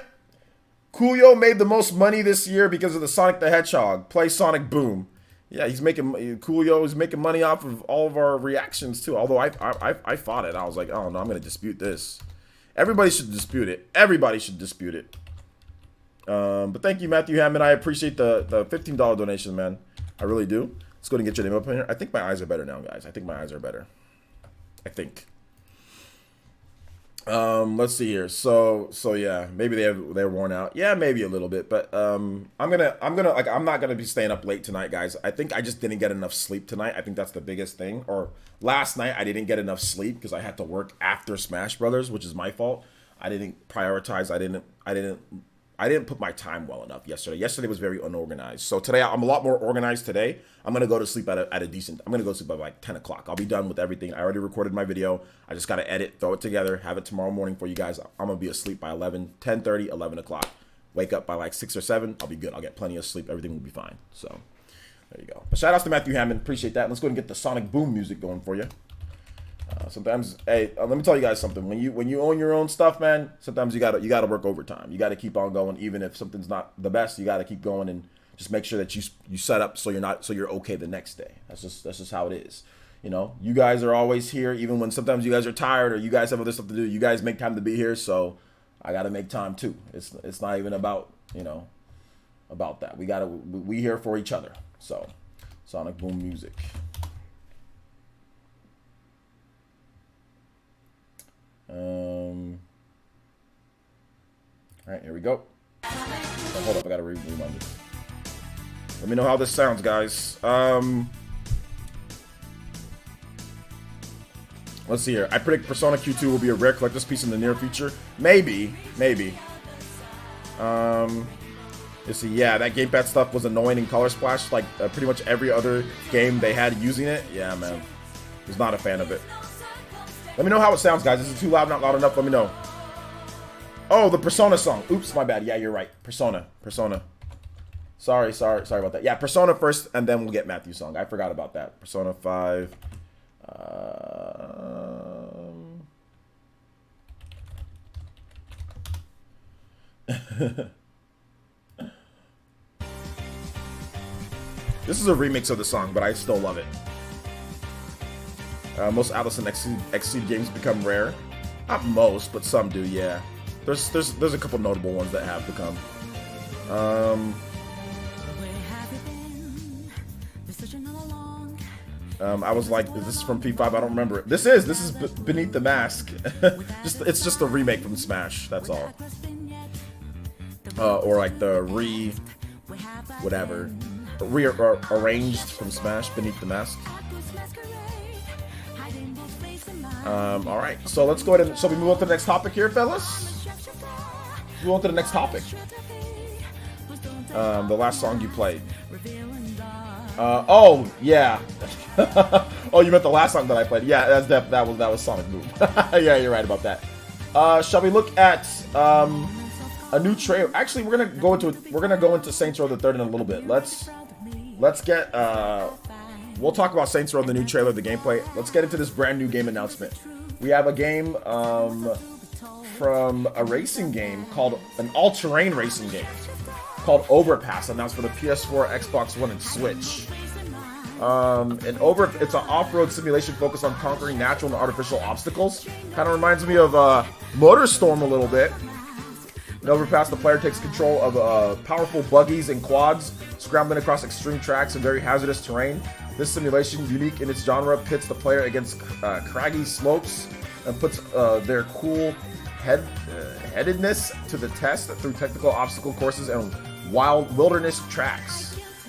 Coolio made the most money this year because of the Sonic the Hedgehog. Play Sonic Boom. Yeah, Coolio is making money off of all of our reactions too. Although I fought it. I was like, oh no, I'm going to dispute this. Everybody should dispute it. Everybody should dispute it. But thank you, Matthew Hammond. I appreciate the $15 donation, man. I really do. Let's go ahead and get your name up in here. I think my eyes are better now, guys. I think my eyes are better. I think. Let's see here. So yeah, maybe they're worn out. Yeah, maybe a little bit, but I'm not gonna be staying up late tonight, guys. I think I just didn't get enough sleep tonight. I think that's the biggest thing. Or last night I didn't get enough sleep because I had to work after Smash Brothers, which is my fault. I didn't prioritize. I didn't put my time well enough yesterday. Yesterday was very unorganized. So today I'm a lot more organized today. I'm going to go to sleep I'm going to go to sleep at like 10 o'clock. I'll be done with everything. I already recorded my video. I just got to edit, throw it together, have it tomorrow morning for you guys. I'm going to be asleep by 10:30, 11 o'clock. Wake up by like 6 or 7. I'll be good. I'll get plenty of sleep. Everything will be fine. So there you go. But shout outs to Matthew Hammond. Appreciate that. Let's go ahead and get the Sonic Boom music going for you. Sometimes, hey, let me tell you guys something. When you own your own stuff, man, sometimes you gotta work overtime. You gotta keep on going, even if something's not the best. You gotta keep going and just make sure that you set up so you're okay the next day. That's just how it is. You know, you guys are always here, even when sometimes you guys are tired or you guys have other stuff to do. You guys make time to be here, so I gotta make time too. It's not even about about that. We here for each other. So, Sonic Boom music. All right, here we go. Oh, hold up, I gotta rewind it. Let me know how this sounds, guys. Let's see here. I predict Persona Q2 will be a rare collector's piece in the near future. Maybe. Let's see. Yeah, that gamepad stuff was annoying in Color Splash. Like pretty much every other game they had using it. Yeah, man. Was not a fan of it. Let me know how it sounds, guys. Is it too loud? Not loud enough? Let me know. Oh, the Persona song. Oops, my bad. Yeah, you're right. Persona. Sorry about that. Yeah, Persona first, and then we'll get Matthew's song. I forgot about that. Persona 5. This is a remix of the song, but I still love it. Most Atlas and Xseed games become rare. Not most, but some do, yeah. There's a couple notable ones that have become. I was like, is this from P5? I don't remember it. This is Beneath the Mask. It's just a remake from Smash, that's all. Or like the rearranged from Smash, Beneath the Mask. Alright, so let's go ahead and, shall we move on to the next topic here, fellas? Move on to the next topic. The last song you played. Oh, yeah. Oh, you meant the last song that I played. Yeah, that was Sonic Boom. Yeah, you're right about that. Shall we look at a new trailer? Actually, we're gonna go into Saints Row the Third in a little bit. Let's get we'll talk about Saints Row, the new trailer, the gameplay. Let's get into this brand new game announcement. We have a game from a racing game called an all-terrain racing game called Overpass, announced for the PS4, Xbox One, and Switch. It's an off-road simulation focused on conquering natural and artificial obstacles. Kind of reminds me of MotorStorm a little bit. In Overpass, the player takes control of powerful buggies and quads, scrambling across extreme tracks and very hazardous terrain. This simulation, unique in its genre, pits the player against craggy slopes and puts their cool-headedness to the test through technical obstacle courses and wild wilderness tracks.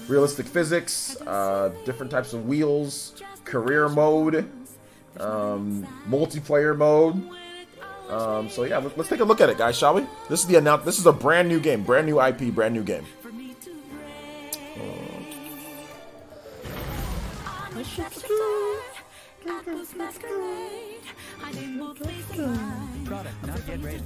Realistic physics, different types of wheels, career mode, multiplayer mode. So yeah, let's take a look at it, guys, shall we? This is a brand new game, brand new IP, brand new game. Product not yet ready.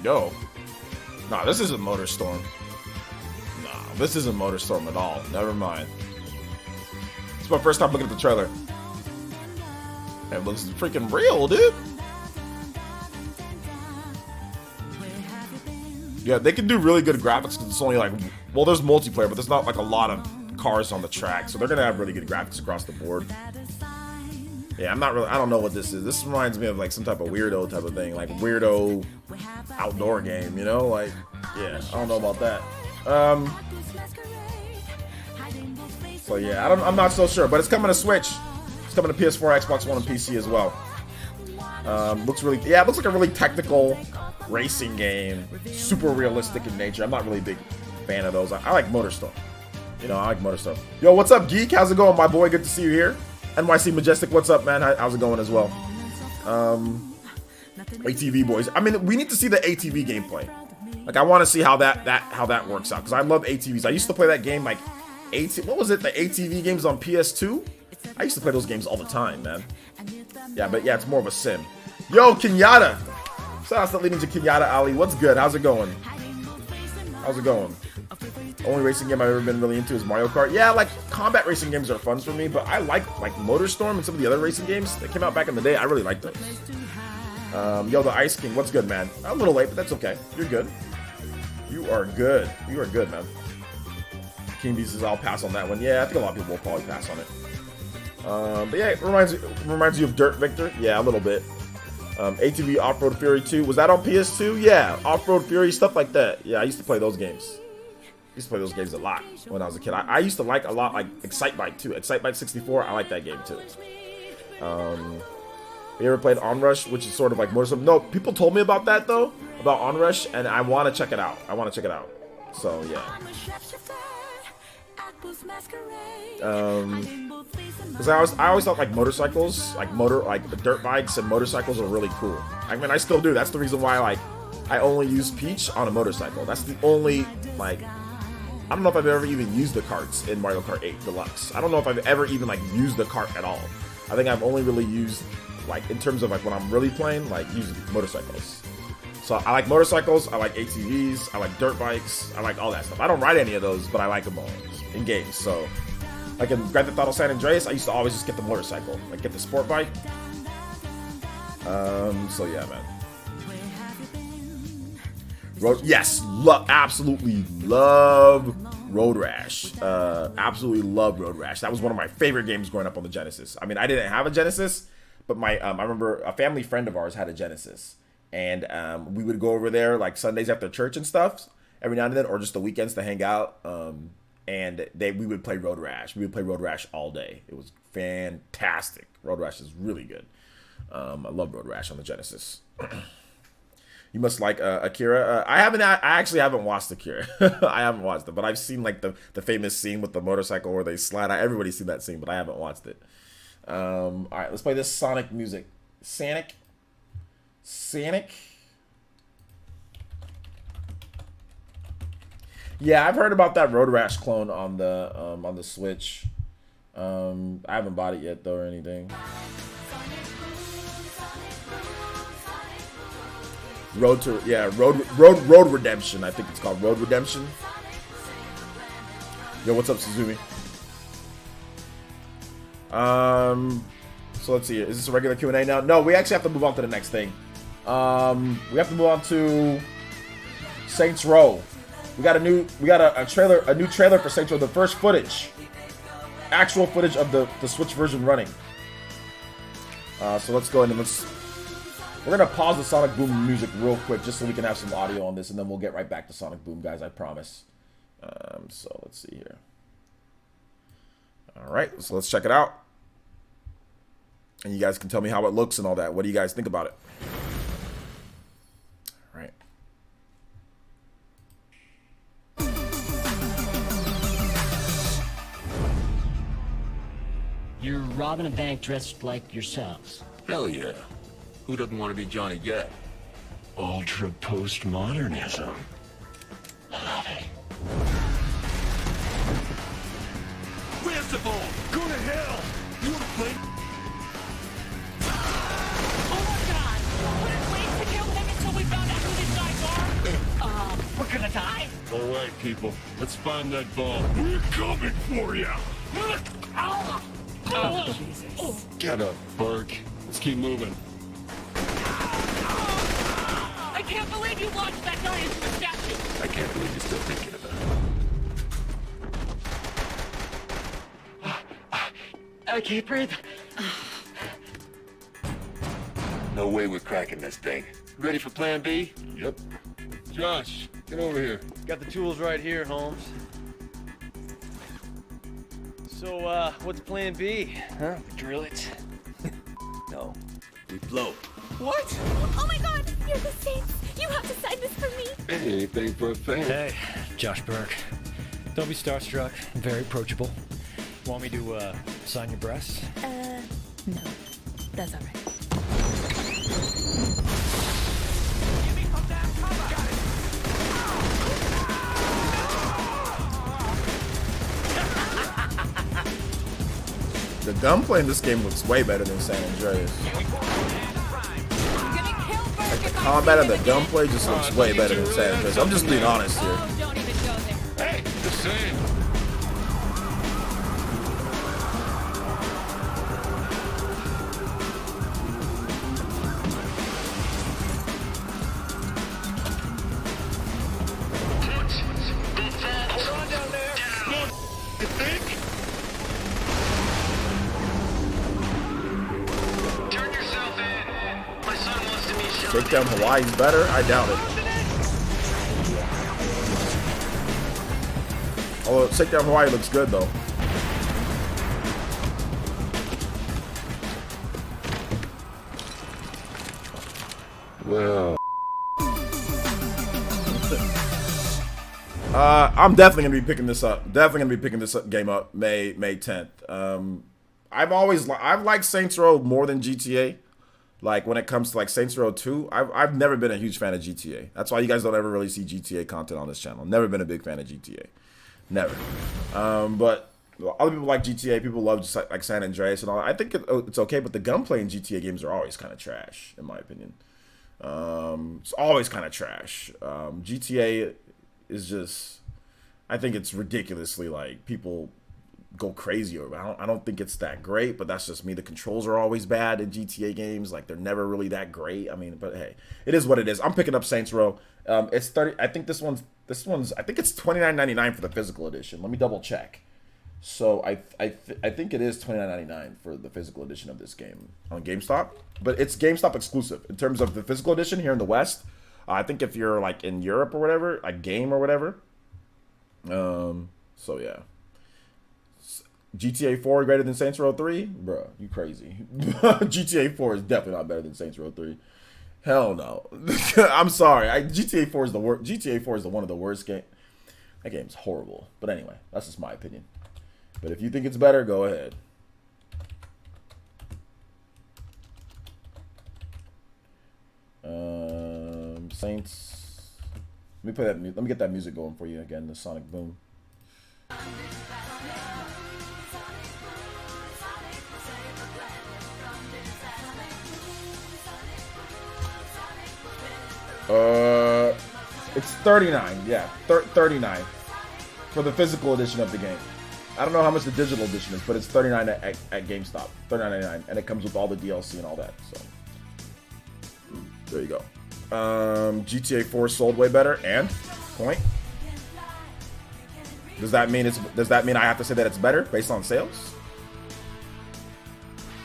Yo. Nah, this isn't MotorStorm. Nah, this isn't MotorStorm at all. Never mind. It's my first time looking at the trailer. It looks freaking real, dude. Yeah, they can do really good graphics because it's only like, well, there's multiplayer, but there's not like a lot of cars on the track, so they're gonna have really good graphics across the board. Yeah, I don't know what this is. This reminds me of like some type of weirdo type of thing, like weirdo outdoor game, you know? Like, yeah, I don't know about that. So yeah, I'm not so sure, but it's coming to Switch. It's coming to PS4, Xbox One, and PC as well. It looks like a really technical racing game, super realistic in nature. I'm not really a big fan of those. I like MotorStorm. You know, I like MotorStorm. Yo, what's up, Geek? How's it going, my boy? Good to see you here. NYC Majestic, what's up, man? How's it going as well? ATV boys. I mean, we need to see the ATV gameplay. Like, I want to see how that works out because I love ATVs. I used to play that game like what was it? The ATV games on PS2. I used to play those games all the time, man. Yeah, but yeah, it's more of a sim. Yo, Kenyatta. Shout out to leading to Kenyatta Ali. What's good? How's it going? How's it going? Only racing game I've ever been really into is Mario Kart. Yeah, like combat racing games are fun for me, but I like MotorStorm and some of the other racing games that came out back in the day. I really like those. Yo, the Ice King. What's good, man? I'm a little late, but that's okay. You're good. You are good. You are good, man. King B says I'll pass on that one. Yeah, I think a lot of people will probably pass on it. But yeah, it reminds you of Dirt, Victor. Yeah, a little bit. ATV Off-Road Fury 2. Was that on PS2? Yeah, Off-Road Fury, stuff like that. Yeah, I used to play those games. I used to play those games a lot when I was a kid. I used to like a lot like Excitebike too. Excitebike 64, I like that game too. You ever played Onrush, which is sort of like motorcycle? No, people told me about that though, about Onrush, and I want to check it out. So yeah. Because I always thought like motorcycles, like dirt bikes and motorcycles are really cool. I mean, I still do. That's the reason why like I only use Peach on a motorcycle. That's the only like. I don't know if I've ever even used the carts in Mario Kart 8 Deluxe. I don't know if I've ever even like used the cart at all. I think I've only really used like in terms of like when I'm really playing, like using motorcycles. So I like motorcycles, I like ATVs, I like dirt bikes, I like all that stuff. I don't ride any of those, but I like them all in games. So like in Grand Theft Auto San Andreas, I used to always just get the motorcycle, like get the sport bike. So yeah, man. Yes, absolutely love Road Rash. Absolutely love Road Rash. That was one of my favorite games growing up on the Genesis. I mean, I didn't have a Genesis, but my I remember a family friend of ours had a Genesis, and we would go over there like Sundays after church and stuff every now and then, or just the weekends to hang out. And we would play Road Rash. We would play Road Rash all day. It was fantastic. Road Rash is really good. I love Road Rash on the Genesis. You must like Akira. I actually haven't watched Akira. I haven't watched it, but I've seen like the famous scene with the motorcycle where they slide. Everybody's seen that scene, but I haven't watched it. All right, let's play this Sonic music. Sonic. Yeah, I've heard about that Road Rash clone on the Switch. I haven't bought it yet though or anything. Road Redemption. I think it's called Road Redemption. Yo, what's up, Suzumi? So let's see. Is this a regular Q&A now? No, we actually have to move on to the next thing. We have to move on to Saints Row. We got a new trailer for Saints Row. The first footage, actual footage of the Switch version running. So let's go ahead and we're gonna pause the Sonic Boom music real quick just so we can have some audio on this, and then we'll get right back to Sonic Boom, guys. I promise. So let's see here. All right, so let's check it out, and you guys can tell me how it looks and all that. What do you guys think about it? All right. You're robbing a bank dressed like yourselves. Hell yeah. Who doesn't want to be Johnny Depp? Ultra postmodernism. Love it. Where's the ball? Go to hell! You wanna play? Oh my god! Couldn't wait to kill him until we found out who these guys are! We're gonna die? Alright, people. Let's find that ball. We're coming for you! Oh, Jesus. Get up, Burke. Let's keep moving. I can't believe you launched that guy into a statue! I can't believe you're still thinking about it. I can't breathe. No way we're cracking this thing. Ready for plan B? Yep. Josh, get over here. Got the tools right here, Holmes. So, what's plan B? Huh? We drill it? No. We blow. What? Oh my god, you're the Saints. You have to sign this for me. Anything for a fan. Hey, Josh Burke. Don't be starstruck. I'm very approachable. Want me to, sign your breasts? No. That's alright. The gunplay in this game looks way better than San Andreas. Like the combat and the gunplay just looks way better than San Andreas. I'm just being honest here. Don't even go there. Hey, the same. You think? Turn yourself in. My son wants Shakedown Hawaii's better? I doubt it. Although Shakedown Hawaii looks good though. Well, I'm definitely gonna be picking this up. Definitely gonna be picking this game up May 10th. I've liked Saints Row more than GTA. Like when it comes to like Saints Row 2, I've never been a huge fan of GTA. That's why you guys don't ever really see GTA content on this channel. Never been a big fan of GTA. Never. But other people like GTA. People love just like San Andreas and all that. I think it's okay, but the gunplay in GTA games are always kind of trash, in my opinion. It's always kind of trash. GTA is just, I think it's ridiculously like people go crazy over it. I don't think it's that great, but that's just me. The controls are always bad in GTA games. Like they're never really that great. I mean, but hey, it is what it is. I'm picking up Saints Row. It's 30. I think this one's. I think it's $29.99 for the physical edition. Let me double check. So I think it is $29.99 for the physical edition of this game on GameStop, but it's GameStop exclusive in terms of the physical edition here in the West. I think if you're like in Europe or whatever, like Game or whatever. So yeah. GTA 4 greater than Saints Row 3? Bruh, you crazy. GTA 4 is definitely not better than Saints Row 3. Hell no. I'm sorry. GTA 4 is the worst. GTA 4 is one of the worst game. That game's horrible. But anyway, that's just my opinion. But if you think it's better, go ahead. Saints. Let me play that. Let me get that music going for you again. The Sonic Boom. It's $39. Yeah, $39 for the physical edition of the game. I don't know how much the digital edition is, but it's $39 at GameStop. $39.99, and it comes with all the DLC and all that. So there you go. GTA 4 sold way better, and point. Does that mean I have to say that it's better based on sales?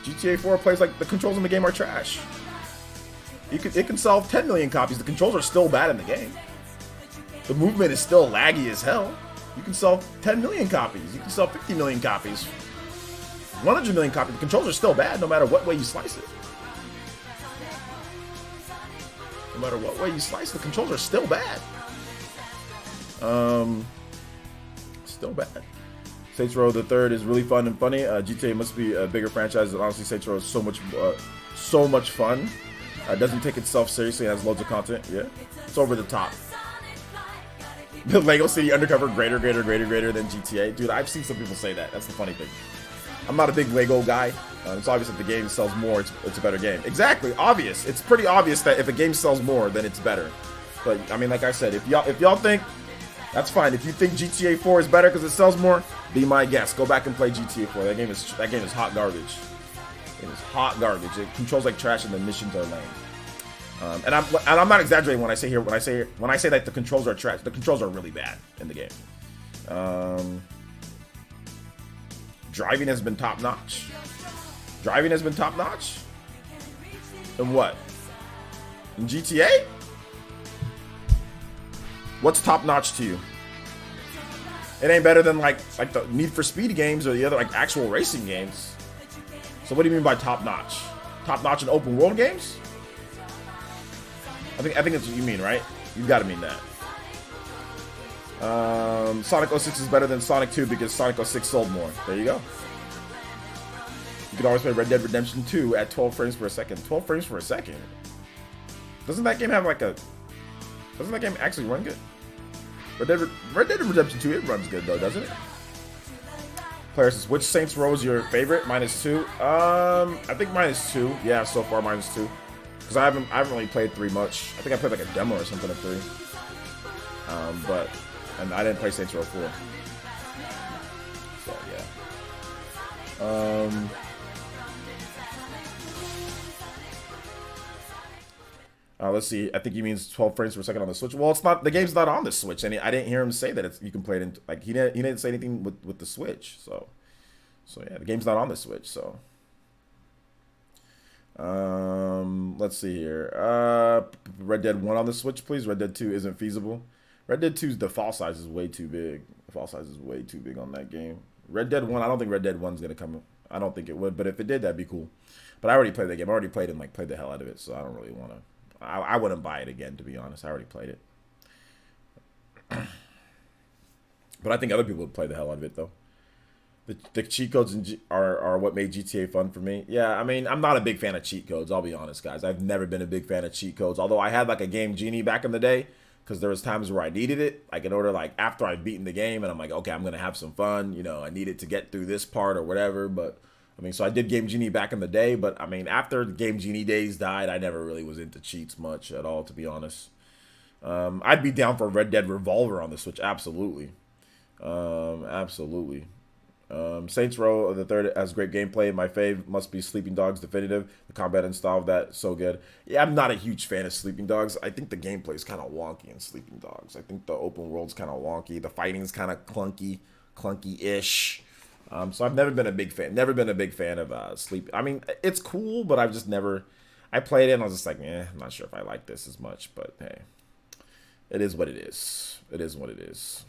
GTA 4 plays like the controls in the game are trash. It can sell 10 million copies. The controls are still bad in the game. The movement is still laggy as hell. You can sell 10 million copies. You can sell 50 million copies. 100 million copies. The controls are still bad no matter what way you slice it. No matter what way you slice, the controls are still bad. Still bad. Saints Row the Third is really fun and funny. GTA must be a bigger franchise. And honestly, Saints Row is so much fun. Doesn't take itself seriously and has loads of content. Yeah, it's over the top. The Lego City Undercover greater than GTA. Dude, I've seen some people say that. That's the funny thing. I'm not a big Lego guy. It's obvious if the game sells more, it's a better game. Exactly, obvious. It's pretty obvious that if a game sells more, then it's better. But I mean, like I said, if y'all think, that's fine. If you think GTA 4 is better because it sells more, be my guest. Go back and play GTA 4. That game is hot garbage. It is hot garbage. It controls like trash and the missions are lame. And I'm not exaggerating when I say that the controls are trash. The controls are really bad in the game. Driving has been top notch. Driving has been top notch. And what? In GTA? What's top notch to you? It ain't better than like the Need for Speed games or the other like actual racing games. So what do you mean by top notch? Top notch in open world games? I think that's what you mean, right? You've got to mean that. Sonic 06 is better than Sonic 2 because Sonic 06 sold more. There you go. You can always play Red Dead Redemption 2 at 12 frames per second. 12 frames per second? Doesn't that game have like a... Doesn't that game actually run good? Red Dead Redemption 2, it runs good though, doesn't it? Player says, which Saints Row is your favorite? -2? I think -2. Yeah, so far -2. Because I haven't really played 3 much. I think I played like a demo or something of 3. And I didn't play Saints Row 4. So yeah. Let's see. I think he means 12 frames per second on the Switch. Well, it's not. The game's not on the Switch, and I didn't hear him say that you can play it in. Like he didn't say anything with the Switch. So yeah, the game's not on the Switch. So Let's see here. Red Dead 1 on the Switch, please. Red Dead 2 isn't feasible. Red Dead 2's default size is way too big. The file size is way too big on that game. Red Dead 1, I don't think Red Dead 1's gonna come. I don't think it would, but if it did, that'd be cool. But I already played that game. I already played it and like played the hell out of it, so I don't really want to. I wouldn't buy it again, to be honest. I already played it. But I think other people would play the hell out of it, though. The cheat codes are what made GTA fun for me. Yeah, I mean, I'm not a big fan of cheat codes, I'll be honest, guys. I've never been a big fan of cheat codes. Although I had like a Game Genie back in the day, because there was times where I needed it. Like in order, like after I've beaten the game and I'm like, okay, I'm going to have some fun. You know, I need it to get through this part or whatever. But I mean, so I did Game Genie back in the day. But I mean, after Game Genie days died, I never really was into cheats much at all, to be honest. I'd be down for Red Dead Revolver on the Switch, absolutely. Absolutely. Saints Row the third has great gameplay. My fave must be Sleeping Dogs Definitive. The combat and style of that so good. Yeah, I'm not a huge fan of Sleeping Dogs. I think the gameplay is kind of wonky in Sleeping Dogs. I think the open world's kind of wonky. The fighting's kind of clunky-ish. So I've never been a big fan. Never been a big fan of Sleep. I mean, it's cool, but I've just never. I played it and I was just like, I'm not sure if I like this as much. But hey, it is what it is. It is what it is.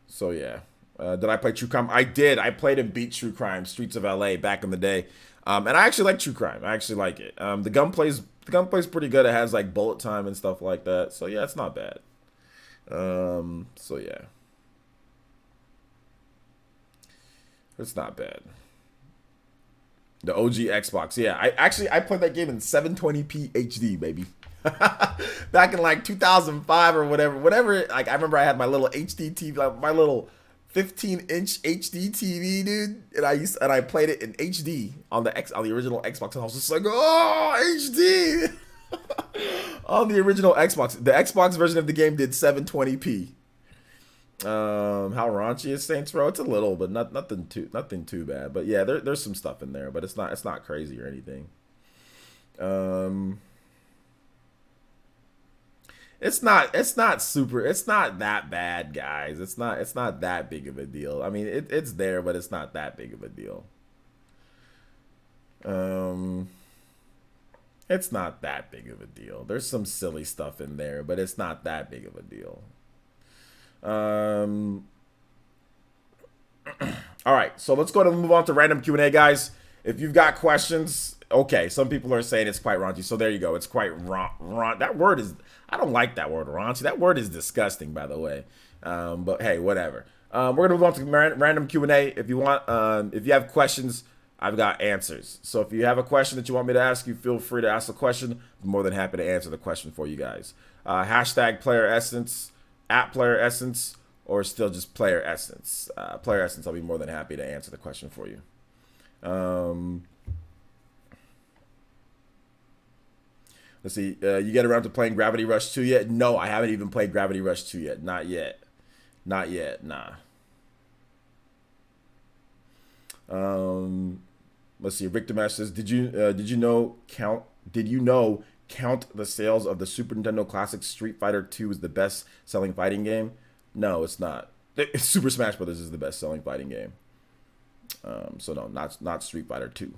So yeah. Did I play True Crime? I did. I played and beat True Crime, Streets of LA back in the day. And I actually like True Crime. I actually like it. The gunplay's pretty good. It has like bullet time and stuff like that. So yeah, it's not bad. So yeah. It's not bad. The OG Xbox. Yeah, I played that game in 720p HD, baby. Back in like 2005 or whatever. Like I remember I had my little HD TV, like my little 15-inch HD TV, dude, and I played it in HD on the original Xbox, and I was just like, oh, HD on the original Xbox. The Xbox version of the game did 720p. How raunchy is Saints Row? It's a little, but nothing too bad. But yeah, there's some stuff in there, but it's not crazy or anything. It's not that bad, guys. It's not that big of a deal. I mean, it's there, but it's not that big of a deal. It's not that big of a deal. There's some silly stuff in there, but it's not that big of a deal. All right, so let's go ahead and move on to random Q&A, guys. If you've got questions, okay, some people are saying it's quite raunchy, so there you go. It's quite raunchy. That word is, I don't like that word, raunchy. That word is disgusting, by the way. But hey, whatever. We're gonna move on to random Q&A. If you want, if you have questions, I've got answers. So if you have a question that you want me to ask you, feel free to ask the question. I'm more than happy to answer the question for you guys. Hashtag Player Essence, @Player Essence, or still just Player Essence. Player Essence, I'll be more than happy to answer the question for you. Let's see. You get around to playing Gravity Rush 2 yet? No, I haven't even played Gravity Rush 2 yet. Not yet. Not yet. Nah. Let's see. Victor Mash says, did you know count the sales of the Super Nintendo Classic Street Fighter 2 is the best selling fighting game? No, it's not. Super Smash Brothers is the best selling fighting game. So no, not Street Fighter 2.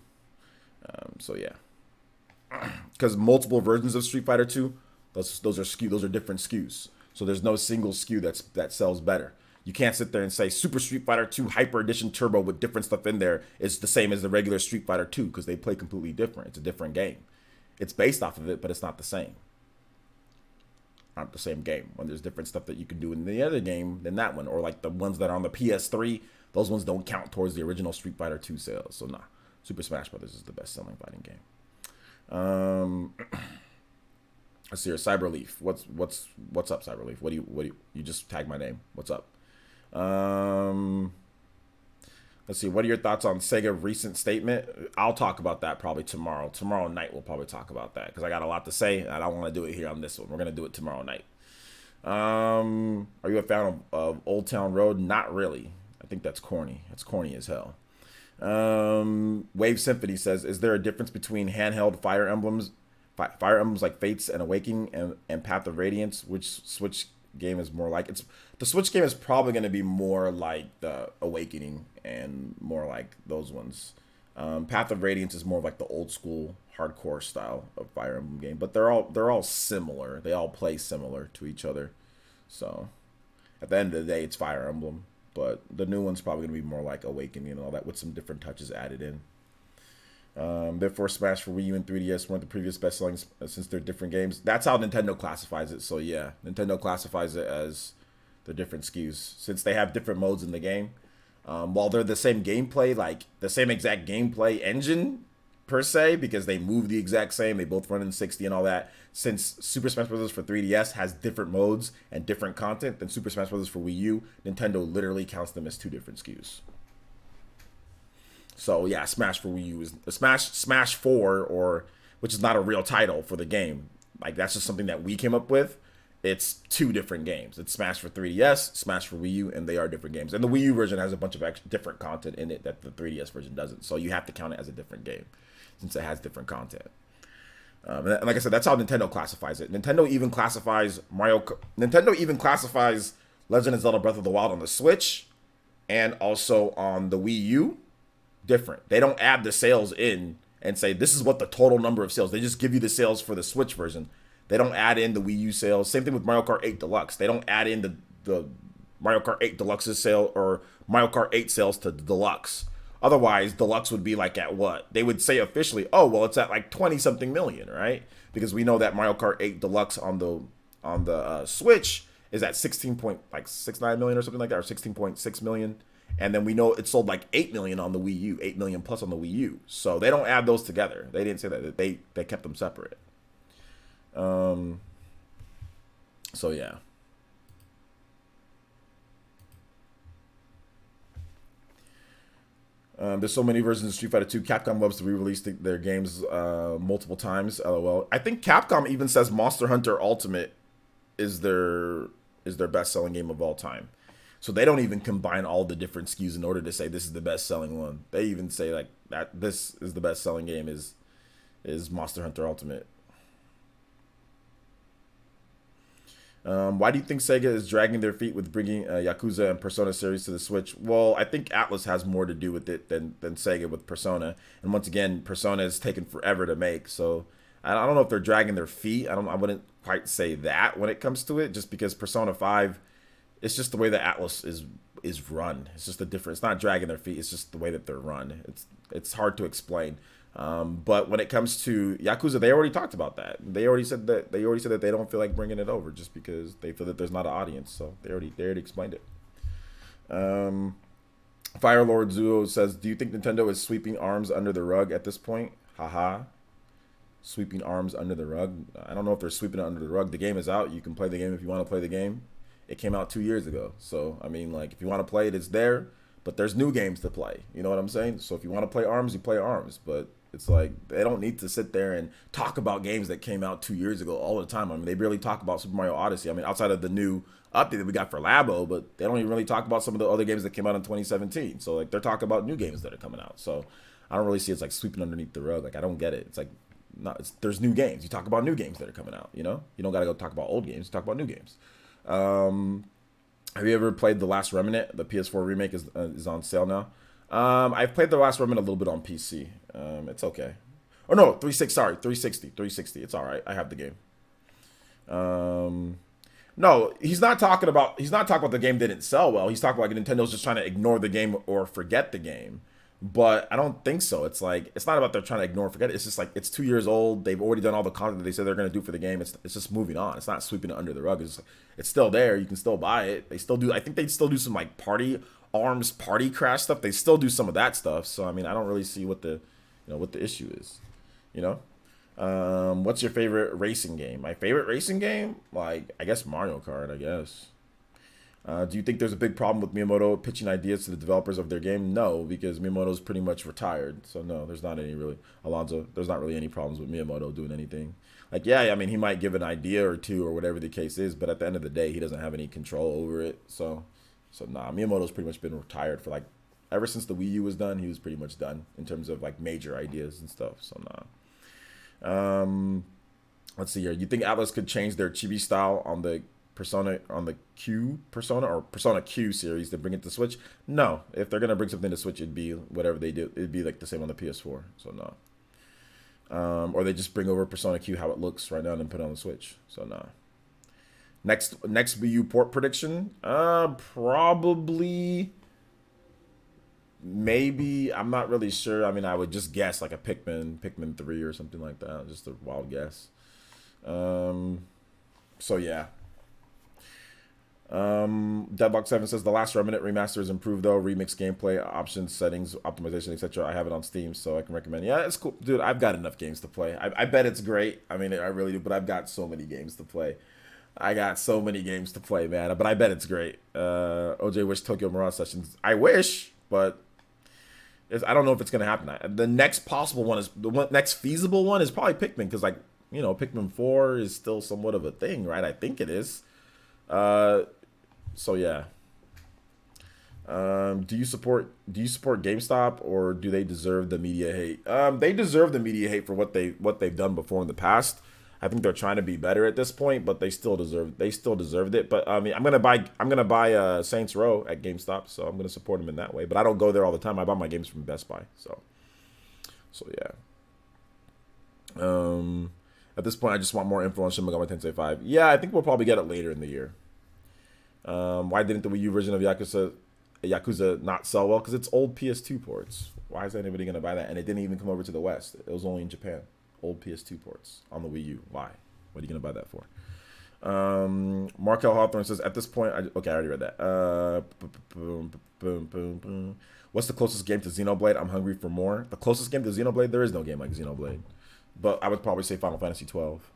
So yeah, because multiple versions of Street Fighter 2, those are different SKUs. So there's no single SKU that sells better. You can't sit there and say Super Street Fighter 2 Hyper Edition Turbo with different stuff in there is the same as the regular Street Fighter 2, because they play completely different. It's a different game. It's based off of it, but it's not the same. Not the same game. When there's different stuff that you can do in the other game than that one, or like the ones that are on the PS3, those ones don't count towards the original Street Fighter 2 sales. So nah, Super Smash Brothers is the best selling fighting game. Let's see here, Cyberleaf. What's up, Cyberleaf? What do you just tagged my name? What's up? Let's see. What are your thoughts on Sega recent statement? I'll talk about that probably tomorrow. Tomorrow night we'll probably talk about that because I got a lot to say and I don't want to do it here on this one. We're gonna do it tomorrow night. Are you a fan of Old Town Road? Not really. I think that's corny. It's corny as hell. Wave Symphony says, is there a difference between handheld Fire Emblems Fire Emblem's like Fates and Awakening and Path of Radiance. Which Switch game is more like? The Switch game is probably going to be more like the Awakening and more like those ones. Path of Radiance is more like the old school hardcore style of Fire Emblem game, but they're all similar. They all play similar to each other. So at the end of the day, it's Fire Emblem, but the new one's probably gonna be more like Awakening and all that with some different touches added in. Therefore, Smash for Wii U and 3DS weren't the previous best-selling since they're different games. That's how Nintendo classifies it. So yeah, Nintendo classifies it as the different SKUs since they have different modes in the game. While they're the same gameplay, like the same exact gameplay engine per se, because they move the exact same, they both run in 60 and all that. Since Super Smash Bros. For 3DS has different modes and different content than Super Smash Bros. For Wii U, Nintendo literally counts them as two different SKUs. So yeah, Smash for Wii U is Smash 4, or which is not a real title for the game. Like that's just something that we came up with. It's two different games. It's Smash for 3DS, Smash for Wii U, and they are different games. And the Wii U version has a bunch of different content in it that the 3DS version doesn't. So you have to count it as a different game since it has different content. And like I said, that's how Nintendo classifies it. Nintendo even classifies Legend of Zelda Breath of the Wild on the Switch and also on the Wii U different. They don't add the sales in and say this is what the total number of sales. They just give you the sales for the Switch version. They don't add in the Wii U sales. Same thing with Mario Kart 8 Deluxe. They don't add in the Mario Kart 8 Deluxe's sale or Mario Kart 8 sales to Deluxe. Otherwise, Deluxe would be like at what? They would say officially, oh, well, it's at like 20-something million, right? Because we know that Mario Kart 8 Deluxe on the Switch is at 16.69 million or something like that, or 16.6 million. And then we know it sold like 8 million on the Wii U, 8 million plus on the Wii U. So they don't add those together. They didn't say that. They kept them separate. So yeah. There's so many versions of Street Fighter 2. Capcom loves to re-release their games multiple times. LOL. I think Capcom even says Monster Hunter Ultimate is their best-selling game of all time. So they don't even combine all the different SKUs in order to say this is the best-selling one. They even say like that this is the best-selling game is Monster Hunter Ultimate. Why do you think Sega is dragging their feet with bringing Yakuza and Persona series to the Switch? Well, I think Atlas has more to do with it than Sega with Persona. And once again, Persona has taken forever to make. So I don't know if they're dragging their feet. I wouldn't quite say that when it comes to it, just because Persona 5, it's just the way that Atlas is run. It's just a different. It's not dragging their feet. It's just the way that they're run. It's hard to explain. But when it comes to Yakuza, they already talked about that. They already said that they don't feel like bringing it over just because they feel that there's not an audience. So they already explained it. Firelord Zuo says, "Do you think Nintendo is sweeping arms under the rug at this point?" Haha. Sweeping arms under the rug. I don't know if they're sweeping it under the rug. The game is out. You can play the game if you want to play the game. It came out 2 years ago. So I mean, like, if you want to play it, it's there. But there's new games to play. You know what I'm saying? So if you want to play ARMS, you play ARMS. But it's like they don't need to sit there and talk about games that came out 2 years ago all the time. I mean, they barely talk about Super Mario Odyssey. I mean, outside of the new update that we got for Labo, but they don't even really talk about some of the other games that came out in 2017. So like they're talking about new games that are coming out. So I don't really see it's like sweeping underneath the rug. Like I don't get it. It's like there's new games. You talk about new games that are coming out. You know, you don't got to go talk about old games. You talk about new games. Have you ever played The Last Remnant? The PS4 remake is on sale now. I've played The Last Remnant a little bit on PC. It's okay. Oh no, 360. It's all right. I have the game. No, he's not talking about the game didn't sell well. He's talking about Nintendo's just trying to ignore the game or forget the game. But I don't think so. It's like it's not about they're trying to ignore or forget it. It's just like it's 2 years old. They've already done all the content that they said they're going to do for the game. It's just moving on. It's not sweeping it under the rug. It's still there. You can still buy it. They still do. I think they still do some like ARMS party crash stuff. They still do some of that stuff. So I mean, I don't really see what the issue is. What's your favorite racing game? My favorite racing game, like I guess Mario Kart. I guess. Do you think there's a big problem with Miyamoto pitching ideas to the developers of their game? No, because Miyamoto's pretty much retired. So no, there's not any really Alonso. There's not really any problems with Miyamoto doing anything. Like yeah, I mean he might give an idea or two or whatever the case is, but at the end of the day, he doesn't have any control over it. So nah, Miyamoto's pretty much been retired for like ever since the Wii U was done. He was pretty much done in terms of like major ideas and stuff. So nah. Let's see here. You think Atlas could change their chibi style on the Q Persona or Persona Q series to bring it to Switch? No. If they're gonna bring something to Switch, it'd be whatever they do. It'd be like the same on the PS4. So no. Or they just bring over Persona Q how it looks right now and put it on the Switch. So no. Next Wii U port prediction? Probably. Maybe. I'm not really sure. I mean, I would just guess like a Pikmin 3 or something like that. Just a wild guess. So yeah. Deadlock7 says the last Remnant remaster is improved though. Remix gameplay, options, settings, optimization, etc. I have it on Steam, so I can recommend. Yeah, it's cool, dude. I've got enough games to play. I bet it's great. I mean, I really do. But I've got so many games to play. I got so many games to play, man. But I bet it's great. OJ wish Tokyo Mirage Sessions. I wish, but I don't know if it's gonna happen. The next possible one is next feasible one is probably Pikmin, because like Pikmin 4 is still somewhat of a thing, right? I think it is. So yeah. Do you support GameStop, or do they deserve the media hate? They deserve the media hate for what they've done before in the past. I think they're trying to be better at this point, but they still deserved it. But I mean, I'm gonna buy Saints Row at GameStop, so I'm gonna support them in that way. But I don't go there all the time. I buy my games from Best Buy, so yeah. At this point, I just want more info on Shin Megami Tensei 5. Yeah, I think we'll probably get it later in the year. Why didn't the Wii U version of Yakuza not sell well? Because it's old PS2 ports. Why is anybody gonna buy that? And it didn't even come over to the West. It was only in Japan. Old PS2 ports on the Wii U. Why? What are you gonna buy that for? Markel Hawthorne says, at this point, okay, I already read that. What's the closest game to Xenoblade? I'm hungry for more. The closest game to Xenoblade? There is no game like Xenoblade. But I would probably say Final Fantasy 12.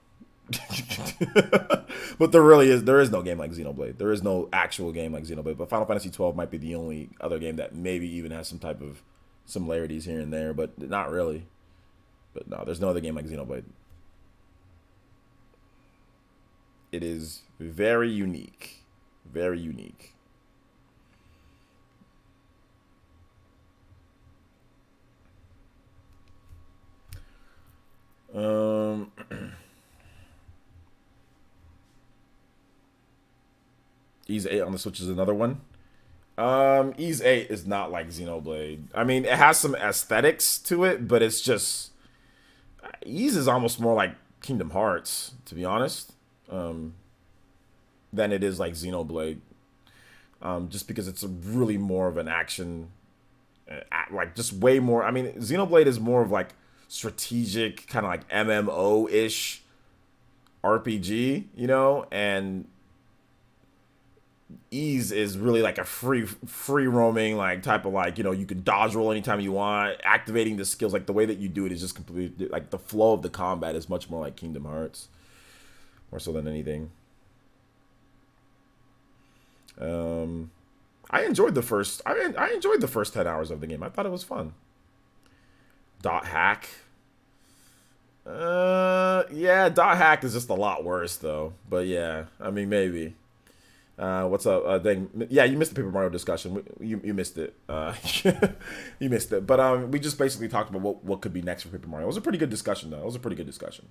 But there is no game like Xenoblade. There is no actual game like Xenoblade. But Final Fantasy 12 might be the only other game that maybe even has some type of similarities here and there, but not really. But no, there's no other game like Xenoblade. It is very unique. Very unique. Ys 8 on the Switch is another one. Ys 8 is not like Xenoblade. I mean, it has some aesthetics to it, but it's just Ys is almost more like Kingdom Hearts, to be honest, than it is like Xenoblade. Just because it's really more of an action, like just way more. I mean, Xenoblade is more of like strategic, kind of like MMO-ish RPG, and Ys is really like a free roaming, like type of like, you can dodge roll anytime you want, activating the skills, like the way that you do it is just completely like the flow of the combat is much more like Kingdom Hearts, more so than anything. I enjoyed the first 10 hours of the game. I thought it was fun. Dot hack. Yeah, dot hack is just a lot worse though. But yeah, I mean maybe. What's up? Yeah, you missed the Paper Mario discussion. You missed it. You missed it. But we just basically talked about what could be next for Paper Mario. It was a pretty good discussion though. It was a pretty good discussion.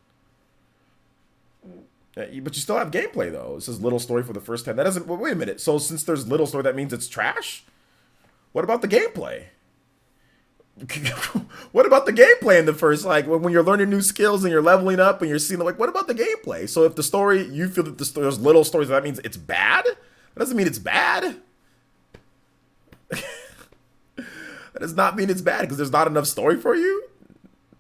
But you still have gameplay though. It says little story for the first 10. That doesn't. Wait a minute. So since there's little story, that means it's trash? What about the gameplay? What about the gameplay in the first, like when you're learning new skills and you're leveling up and you're seeing, like, what about the gameplay? So if the story, you feel that there's little stories, that means it's bad? That doesn't mean it's bad. That does not mean it's bad because there's not enough story for you.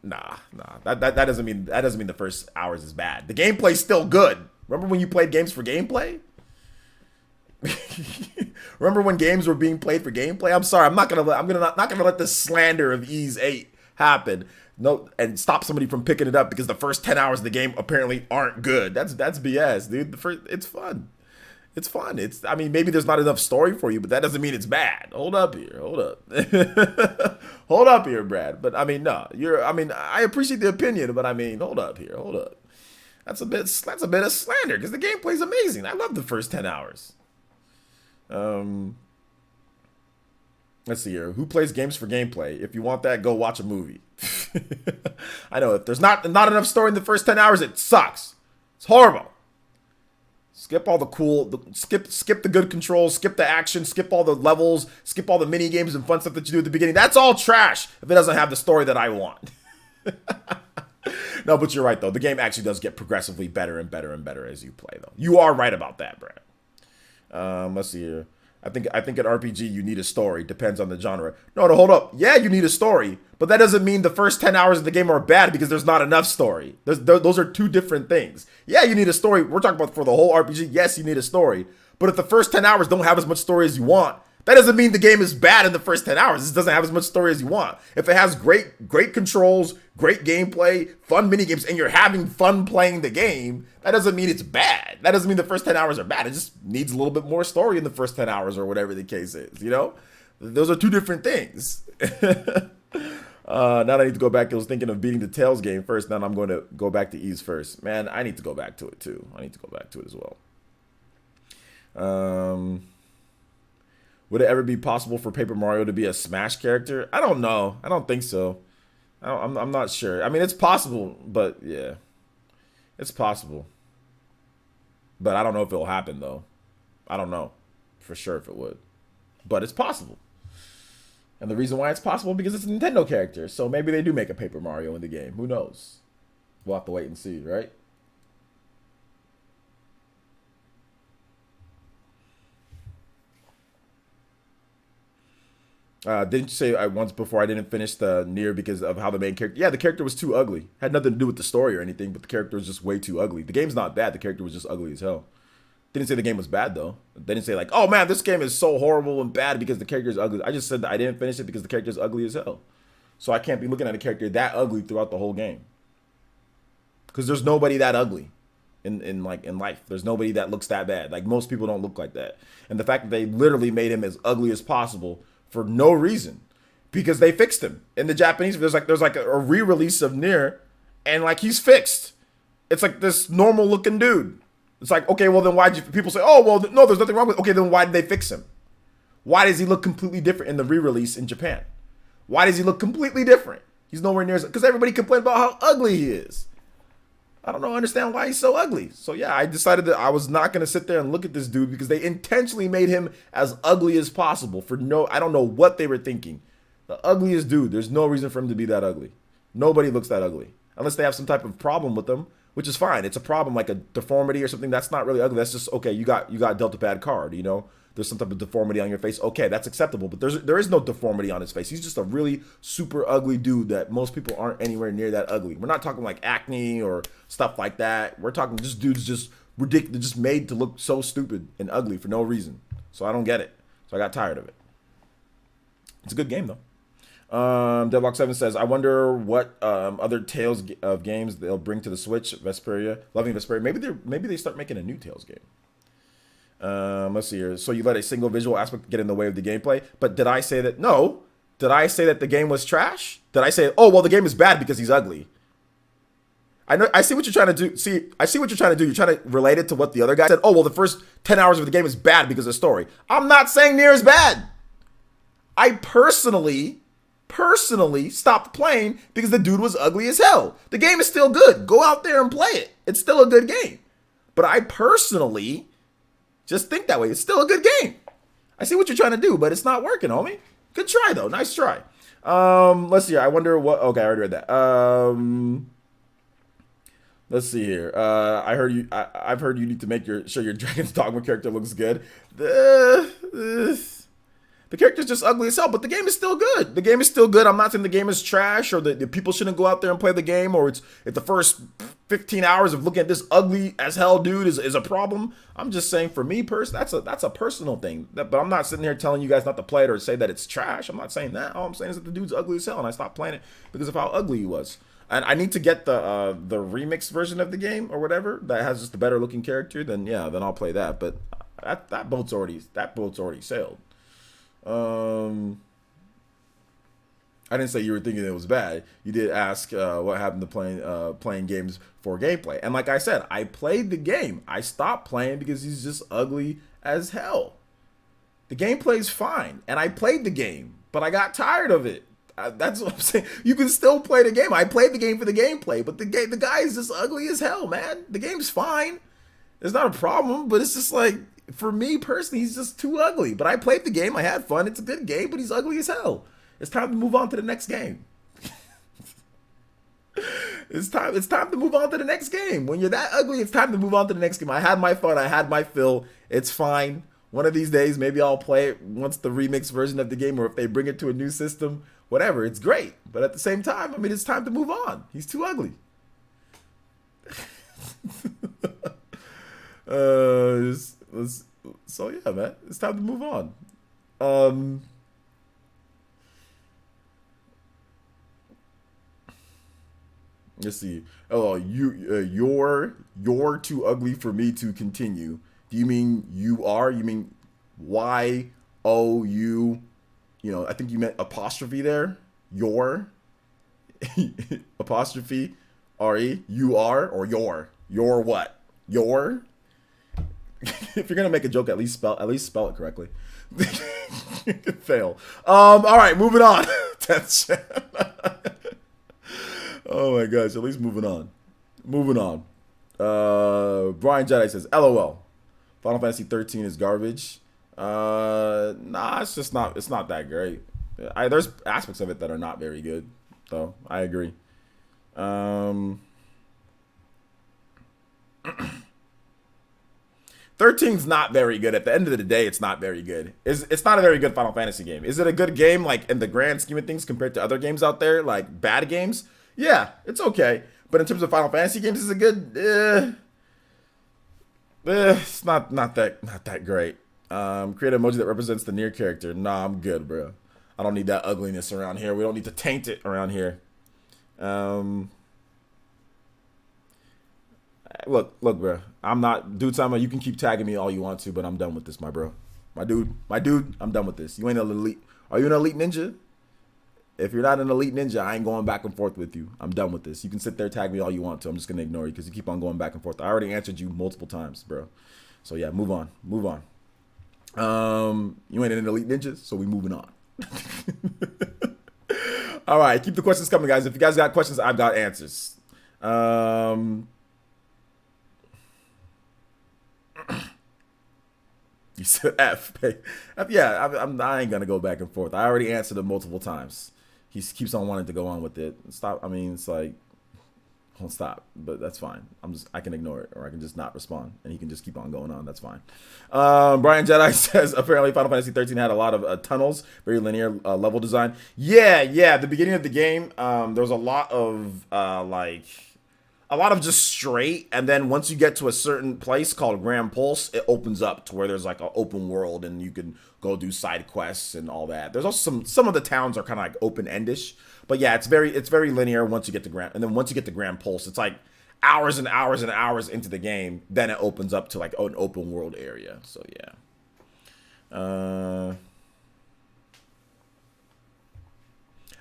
Nah. That doesn't mean the first hours is bad. The gameplay's still good. Remember when you played games for gameplay? Remember when games were being played for gameplay? I'm sorry, I'm not gonna let this slander of Ys 8 happen. No, and stop somebody from picking it up because the first 10 hours of the game apparently aren't good. That's BS, dude. It's fun. It's fun. I mean, maybe there's not enough story for you, but that doesn't mean it's bad. Hold up here. Hold up. Hold up here, Brad. But I mean, no. I appreciate the opinion, but I mean, hold up here. Hold up. That's a bit of slander because the gameplay's amazing. I love the first 10 hours. Let's see here. Who plays games for gameplay? If you want that, go watch a movie. I know if there's not enough story in the first 10 hours, it sucks. It's horrible. Skip all the cool, skip the good controls, skip the action, skip all the levels, skip all the mini games and fun stuff that you do at the beginning. That's all trash if it doesn't have the story that I want. No, but you're right though. The game actually does get progressively better and better and better as you play though. You are right about that, Brad. Let's see here. I think an RPG you need a story. Depends on the genre. No, hold up. Yeah, you need a story, but that doesn't mean the first 10 hours of the game are bad because there's not enough story. Those are two different things. Yeah, you need a story. We're talking about for the whole RPG. Yes, you need a story, but if the first 10 hours don't have as much story as you want, that doesn't mean the game is bad in the first 10 hours. It doesn't have as much story as you want. If it has great controls, great gameplay, fun minigames, and you're having fun playing the game, that doesn't mean it's bad. That doesn't mean the first 10 hours are bad. It just needs a little bit more story in the first 10 hours or whatever the case is, you know? Those are two different things. Now that I need to go back, I was thinking of beating the Tales game first. Now I'm going to go back to Ys first. Man, I need to go back to it too. I need to go back to it as well. Would it ever be possible for Paper Mario to be a Smash character? I don't know. I don't think so. I'm not sure. I mean, it's possible, but yeah. It's possible. But I don't know if it'll happen, though. I don't know for sure if it would. But it's possible. And the reason why it's possible because it's a Nintendo character. So maybe they do make a Paper Mario in the game. Who knows? We'll have to wait and see, right? Didn't you say once before I didn't finish the Nier because of how the main character... Yeah, the character was too ugly. Had nothing to do with the story or anything, but the character was just way too ugly. The game's not bad. The character was just ugly as hell. Didn't say the game was bad, though. They didn't say like, oh, man, this game is so horrible and bad because the character is ugly. I just said that I didn't finish it because the character is ugly as hell. So I can't be looking at a character that ugly throughout the whole game. Because there's nobody that ugly in life. There's nobody that looks that bad. Like, most people don't look like that. And the fact that they literally made him as ugly as possible for no reason, because they fixed him in the Japanese. There's like a re-release of Nier, and like he's fixed. It's like this normal looking dude. It's like, okay, well then why'd you people say, oh well, no, there's nothing wrong with. Okay, then why did they fix him? Why does he look completely different in the re-release in Japan? Why does he look completely different? He's nowhere near as because everybody complained about how ugly he is. I don't know, understand why he's so ugly. So yeah, I decided that I was not going to sit there and look at this dude because they intentionally made him as ugly as possible for I don't know what they were thinking. The ugliest dude, there's no reason for him to be that ugly. Nobody looks that ugly. Unless they have some type of problem with them, which is fine. It's a problem like a deformity or something. That's not really ugly. That's just, okay, you got dealt a bad card, you know? There's some type of deformity on your face. Okay, that's acceptable. But there is no deformity on his face. He's just a really super ugly dude that most people aren't anywhere near that ugly. We're not talking like acne or stuff like that. We're talking just dudes just ridiculous, just made to look so stupid and ugly for no reason. So I don't get it. So I got tired of it. It's a good game though. Deadlock7 says, I wonder what other Tales of games they'll bring to the Switch. Vesperia, loving Vesperia. Maybe they start making a new Tales game. Let's see here. So you let a single visual aspect get in the way of the gameplay. But did I say that? No. Did I say that the game was trash? Did I say, oh, well, the game is bad because he's ugly? I see what you're trying to do. I see what you're trying to do. You're trying to relate it to what the other guy said. Oh, well, the first 10 hours of the game is bad because of the story. I'm not saying Nier is bad. I personally stopped playing because the dude was ugly as hell. The game is still good. Go out there and play it. It's still a good game. But I personally just think that way. It's still a good game. I see what you're trying to do, but it's not working, homie. Good try, though. Nice try. Let's see here. I wonder what... Okay, I already read that. Let's see here. I've heard you need to make sure your Dragon's Dogma character looks good. The character's just ugly as hell, but the game is still good. The game is still good. I'm not saying the game is trash or that the people shouldn't go out there and play the game or it's the first 15 hours of looking at this ugly as hell dude is a problem. I'm just saying for me, that's a personal thing. But I'm not sitting here telling you guys not to play it or say that it's trash. I'm not saying that. All I'm saying is that the dude's ugly as hell and I stopped playing it because of how ugly he was. And I need to get the remix version of the game or whatever that has just a better looking character. Then I'll play that. But that boat's already sailed. I didn't say you were thinking it was bad. You did ask what happened to playing games for gameplay. And like I said, I played the game. I stopped playing because he's just ugly as hell. The gameplay's fine. And I played the game, but I got tired of it. That's what I'm saying. You can still play the game. I played the game for the gameplay, but the guy is just ugly as hell, man. The game's fine. It's not a problem, but it's just like, for me personally, he's just too ugly. But I played the game. I had fun. It's a good game, but he's ugly as hell. It's time to move on to the next game. It's time to move on to the next game. When you're that ugly, it's time to move on to the next game. I had my fun. I had my fill. It's fine. One of these days, maybe I'll play it once the remix version of the game, or if they bring it to a new system, whatever. It's great. But at the same time, I mean, it's time to move on. He's too ugly. So yeah, man, it's time to move on. Let's see. Oh, you're too ugly for me to continue. Do you mean you are? You mean YOU? You know, I think you meant apostrophe there. Your apostrophe RE. You are, or your what? Your. If you're gonna make a joke, at least spell it correctly. Fail. All right, moving on. Oh my gosh, at least moving on. Brian Jedi says, LOL. Final Fantasy 13 is garbage. Nah, it's not that great. There's aspects of it that are not very good, though. I agree. 13's not very good. At the end of the day, it's not very good. It's not a very good Final Fantasy game. Is it a good game, like, in the grand scheme of things compared to other games out there, like bad games? Yeah, it's okay. But in terms of Final Fantasy games, is it good? It's not that great. Create an emoji that represents the near character. Nah, I'm good, bro. I don't need that ugliness around here. We don't need to taint it around here. Look, bro. I'm not, dude. Time, you can keep tagging me all you want to, but I'm done with this, my bro. My dude. I'm done with this. You ain't an elite. Are you an elite ninja? If you're not an elite ninja, I ain't going back and forth with you. I'm done with this. You can sit there, tag me all you want to. I'm just gonna ignore you because you keep on going back and forth. I already answered you multiple times, bro. So yeah, move on. You ain't an elite ninja, so we moving on. All right, keep the questions coming, guys. If you guys got questions, I've got answers. You said F. Yeah, I ain't gonna go back and forth. I already answered it multiple times. He keeps on wanting to go on with it. Stop. I mean, it's like, won't stop, but that's fine. I can ignore it, or I can just not respond, and he can just keep on going on. That's fine. Brian Jedi says, apparently Final Fantasy 13 had a lot of tunnels, very linear level design. Yeah. The beginning of the game, there was a lot of just straight, and then once you get to a certain place called Grand Pulse, it opens up to where there's like an open world, and you can go do side quests and all that. There's also some of the towns are kind of like open-endish, but yeah, it's very linear once you get to once you get to Grand Pulse, it's like hours and hours and hours into the game, then it opens up to like an open world area. So yeah.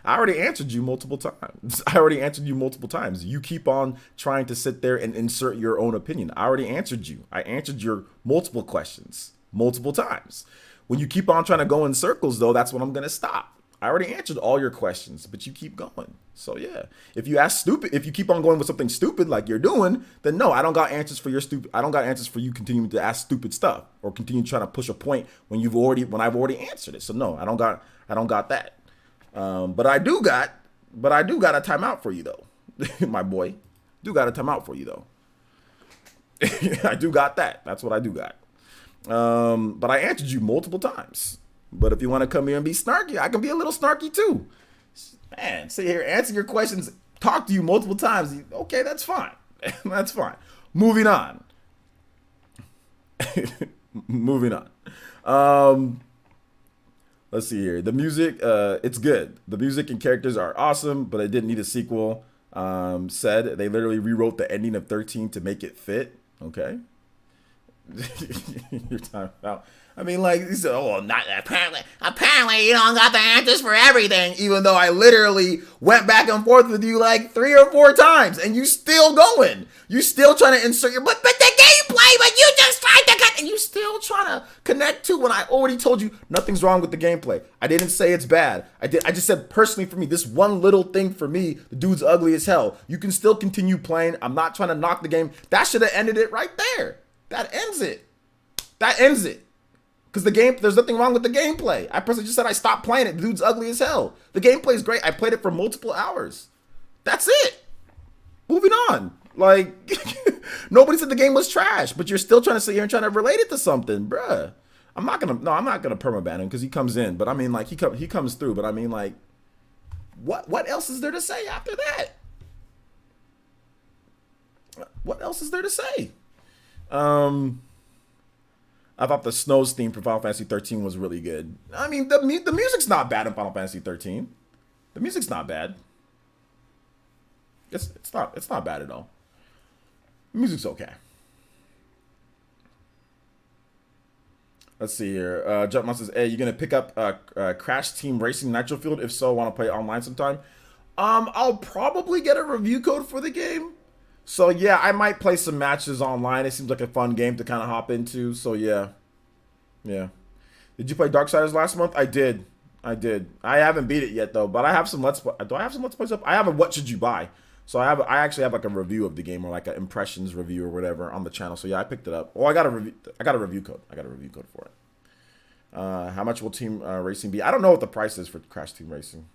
I already answered you multiple times. You keep on trying to sit there and insert your own opinion. I already answered you. I answered your multiple questions multiple times. When you keep on trying to go in circles, though, that's when I'm going to stop. I already answered all your questions, but you keep going. So, yeah. If you keep on going with something stupid like you're doing, then no, I don't got answers for your stupid. I don't got answers for you continuing to ask stupid stuff or continue trying to push a point when I've already answered it. So, no, I don't got that. But I do got a timeout for you though, my boy. Do got a timeout for you though. I do got that. That's what I do got. But I answered you multiple times. But if you want to come here and be snarky, I can be a little snarky too. Man, sit here, answer your questions, talk to you multiple times. Okay, that's fine. That's fine. Moving on. Let's see here. The music, it's good. The music and characters are awesome, but I didn't need a sequel. Said they literally rewrote the ending of 13 to make it fit. Okay. You're talking about. I mean, like, he said, oh, not apparently you don't got the answers for everything, even though I literally went back and forth with you like 3 or 4 times, and you still going. You still trying to insert but the gameplay, but you just tried to cut, and you still trying to connect to when I already told you nothing's wrong with the gameplay? I didn't say it's bad. I just said personally for me, this one little thing for me, the dude's ugly as hell. You can still continue playing. I'm not trying to knock the game. That should have ended it right there. That ends it. That ends it. Because there's nothing wrong with the gameplay. I personally just said I stopped playing it. The dude's ugly as hell. The gameplay is great. I played it for multiple hours. That's it. Moving on. Like, nobody said the game was trash, but you're still trying to sit here and trying to relate it to something, bruh. I'm not gonna permaban him because he comes in, but I mean, like, he comes through, but I mean, like, what else is there to say after that? What else is there to say? I thought the Snows theme for Final Fantasy 13 was really good. I mean, the music's not bad in Final Fantasy 13. The music's not bad. It's not bad at all. The music's okay. Let's see here. Jumpman says, "Hey, you gonna pick up Crash Team Racing Nitro Field? If so, want to play online sometime?" I'll probably get a review code for the game. So yeah, I might play some matches online. It seems like a fun game to kind of hop into. So yeah. Did you play Darksiders last month? I did. I haven't beat it yet though, but I have some Let's Play. Do I have some Let's Plays up? I have a What Should You Buy? So I actually have like a review of the game, or like an impressions review or whatever on the channel. So yeah, I picked it up. Well, I got a review code. I got a review code for it. How much will Team Racing be? I don't know what the price is for Crash Team Racing.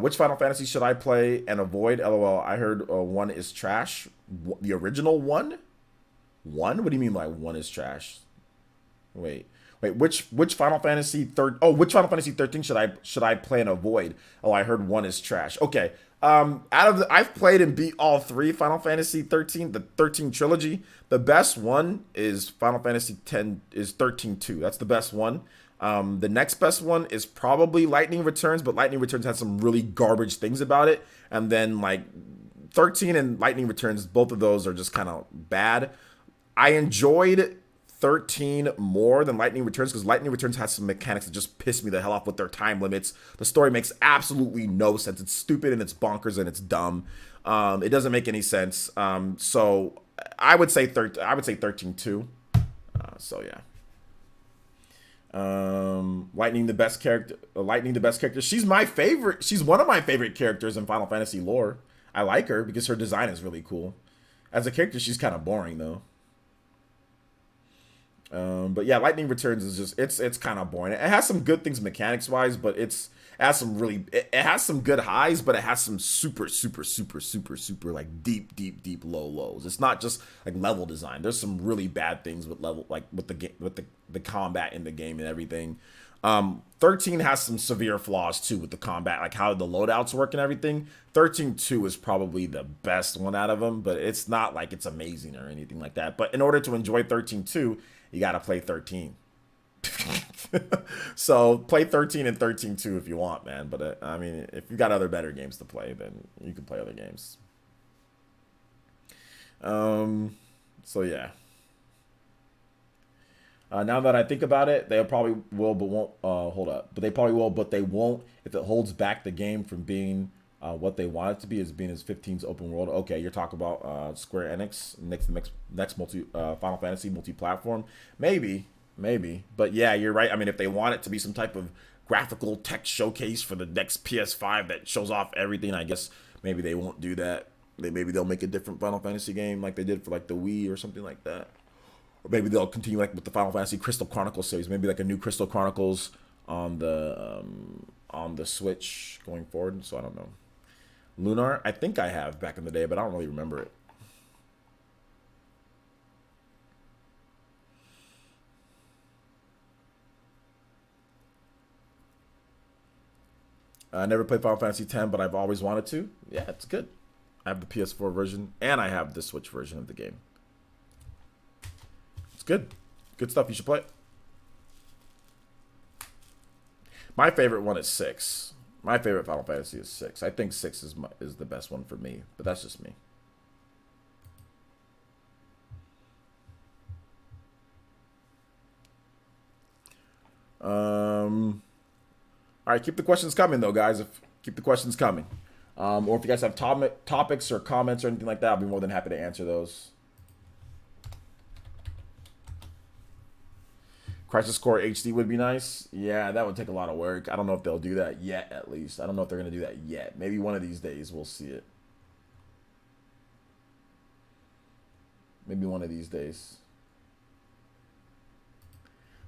Which Final Fantasy should I play and avoid? LOL. I heard 1 is trash. The original 1? 1? What do you mean by 1 is trash? Wait. Which Final Fantasy which Final Fantasy 13 should I play and avoid? Oh, I heard 1 is trash. Okay. I've played and beat all 3 Final Fantasy 13, the 13 trilogy. The best one is Final Fantasy 10 is 13-2. That's the best one. The next best one is probably Lightning Returns, but Lightning Returns has some really garbage things about it. And then like 13 and Lightning Returns, both of those are just kind of bad. I enjoyed 13 more than Lightning Returns because Lightning Returns has some mechanics that just piss me the hell off with their time limits. The story makes absolutely no sense. It's stupid and it's bonkers and it's dumb. It doesn't make any sense. So I would say 13-2. So yeah. Lightning the best character. She's my favorite. She's one of my favorite characters in Final Fantasy lore. I like her because her design is really cool. As a character, she's kind of boring though. But yeah, Lightning Returns is just it's kind of boring. It has some good things mechanics wise, but it has some good highs, but it has some super like deep low lows. It's not just like level design. There's some really bad things with the combat in the game and everything. 13 has some severe flaws too with the combat, like how the loadouts work and everything. 13-2 is probably the best one out of them, but it's not like it's amazing or anything like that. But in order to enjoy 13-2, you got to play 13. So play 13 and 13-2 if you want, man. But I mean, if you got other better games to play, then you can play other games. So yeah. Now that I think about it, they probably will, but won't. Hold up. But they probably will, but they won't if it holds back the game from being what they want it to be, as being as 15's open world. Okay, you're talking about Square Enix next Final Fantasy multi-platform. Maybe. But yeah, you're right. I mean, if they want it to be some type of graphical tech showcase for the next PS5 that shows off everything, I guess maybe they won't do that. Maybe they'll make a different Final Fantasy game like they did for like the Wii or something like that. Or maybe they'll continue like with the Final Fantasy Crystal Chronicles series. Maybe like a new Crystal Chronicles on the Switch going forward. So I don't know. Lunar, I think I have back in the day, but I don't really remember it. I never played Final Fantasy X, but I've always wanted to. Yeah, it's good. I have the PS4 version, and I have the Switch version of the game. It's good. Good stuff. You should play it. My favorite one is 6. My favorite Final Fantasy is 6. I think 6 is the best one for me, but that's just me. All right, keep the questions coming, though, guys. Keep the questions coming. Or if you guys have topics or comments or anything like that, I'll be more than happy to answer those. Crisis Core HD would be nice. Yeah, that would take a lot of work. I don't know if they'll do that yet, at least. I don't know if they're going to do that yet. Maybe one of these days we'll see it. Maybe one of these days.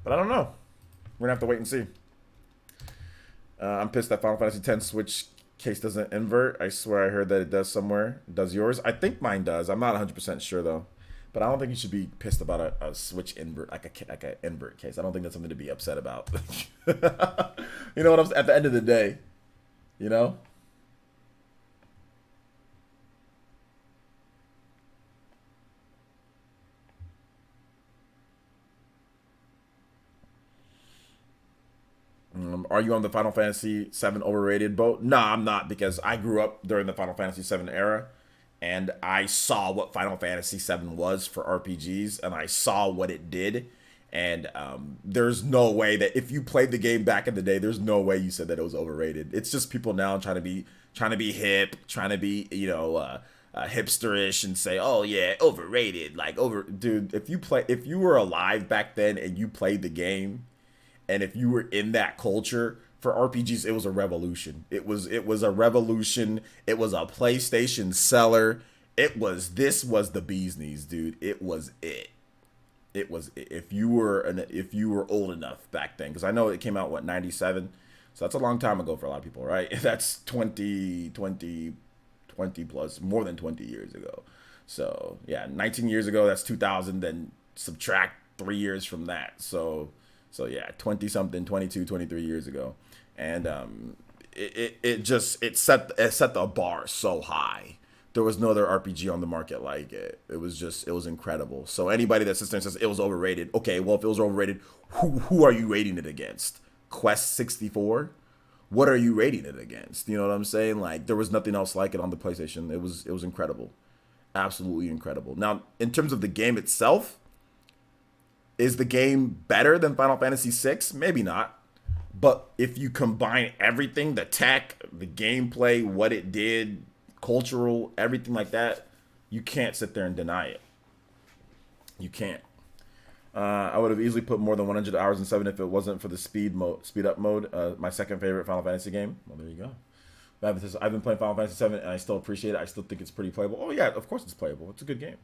But I don't know. We're going to have to wait and see. I'm pissed that Final Fantasy X Switch case doesn't invert. I swear I heard that it does somewhere. Does yours? I think mine does. I'm not 100% sure, though. But I don't think you should be pissed about a Switch invert, like a invert case. I don't think that's something to be upset about. You know what I'm saying? At the end of the day, you know? Are you on the Final Fantasy VII overrated boat? Nah, I'm not, because I grew up during the Final Fantasy VII era, and I saw what Final Fantasy VII was for RPGs, and I saw what it did. And there's no way that if you played the game back in the day, there's no way you said that it was overrated. It's just people now trying to be hip, trying to be, you know, hipsterish and say, oh yeah, overrated. Like, dude, if you were alive back then and you played the game, and if you were in that culture for RPGs, it was a revolution. It was a revolution. It was a PlayStation seller. This was the bee's knees, dude. It was it. It was it. If you were old enough back then, because I know it came out 97, so that's a long time ago for a lot of people, right? That's 20 plus, more than 20 years ago. So yeah, 19 years ago, that's 2000. Then subtract 3 years from that. So yeah, 20 something, 22, 23 years ago. And it set the bar so high. There was no other RPG on the market like it. It was incredible. So anybody that sits there and says it was overrated, okay, well, if it was overrated, who are you rating it against? Quest 64? What are you rating it against? You know what I'm saying? Like, there was nothing else like it on the PlayStation. It was incredible. Absolutely incredible. Now, in terms of the game itself, is the game better than Final Fantasy VI? Maybe not. But if you combine everything, the tech, the gameplay, what it did, cultural, everything like that, you can't sit there and deny it. You can't. I would have easily put more than 100 hours in 7 if it wasn't for the speed up mode. My second favorite Final Fantasy game. Well, there you go. I've been playing Final Fantasy 7 and I still appreciate it. I still think it's pretty playable. Oh yeah, of course it's playable. It's a good game.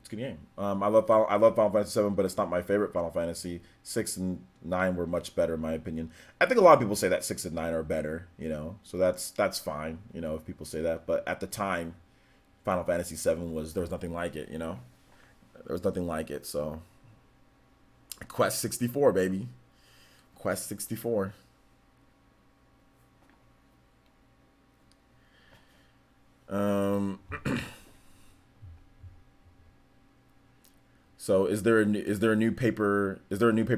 It's a good game. I love Final Fantasy 7, but it's not my favorite Final Fantasy. 6 and 9 were much better in my opinion. I think a lot of people say that 6 and 9 are better, you know. So that's fine, you know, if people say that. But at the time, Final Fantasy 7 there was nothing like it, you know. There was nothing like it. So Quest 64, baby. Quest 64. So is there a new Paper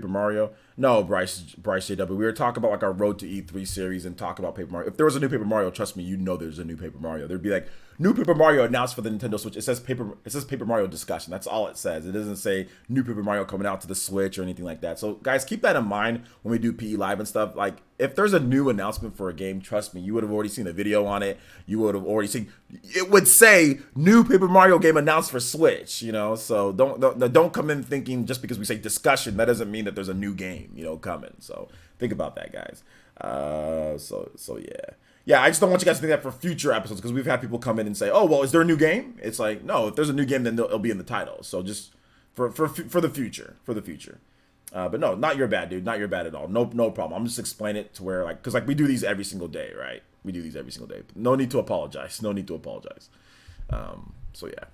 Mario? No, Bryce JW. We were talking about like our Road to E3 series and talk about Paper Mario. If there was a new Paper Mario, trust me, you know there's a new Paper Mario. There'd be like new Paper Mario announced for the Nintendo Switch. It says Paper Mario discussion. That's all it says. It doesn't say new Paper Mario coming out to the Switch or anything like that. So guys, keep that in mind when we do PE Live and stuff. Like if there's a new announcement for a game, trust me, you would have already seen a video on it. You would have already seen. It would say new Paper Mario game announced for Switch. You know, so don't come in thinking just because we say discussion that doesn't mean that there's a new game, you know, coming. So think about that, guys. So yeah. I just don't want you guys to think that for future episodes, because we've had people come in and say, "Oh, well, is there a new game?" It's like, no, if there's a new game, then it'll be in the title. So just for the future, but no, not your bad, dude. Not your bad at all. No problem. I'm just explaining it to where, like, because like we do these every single day, right? We do these every single day. No need to apologize. So yeah,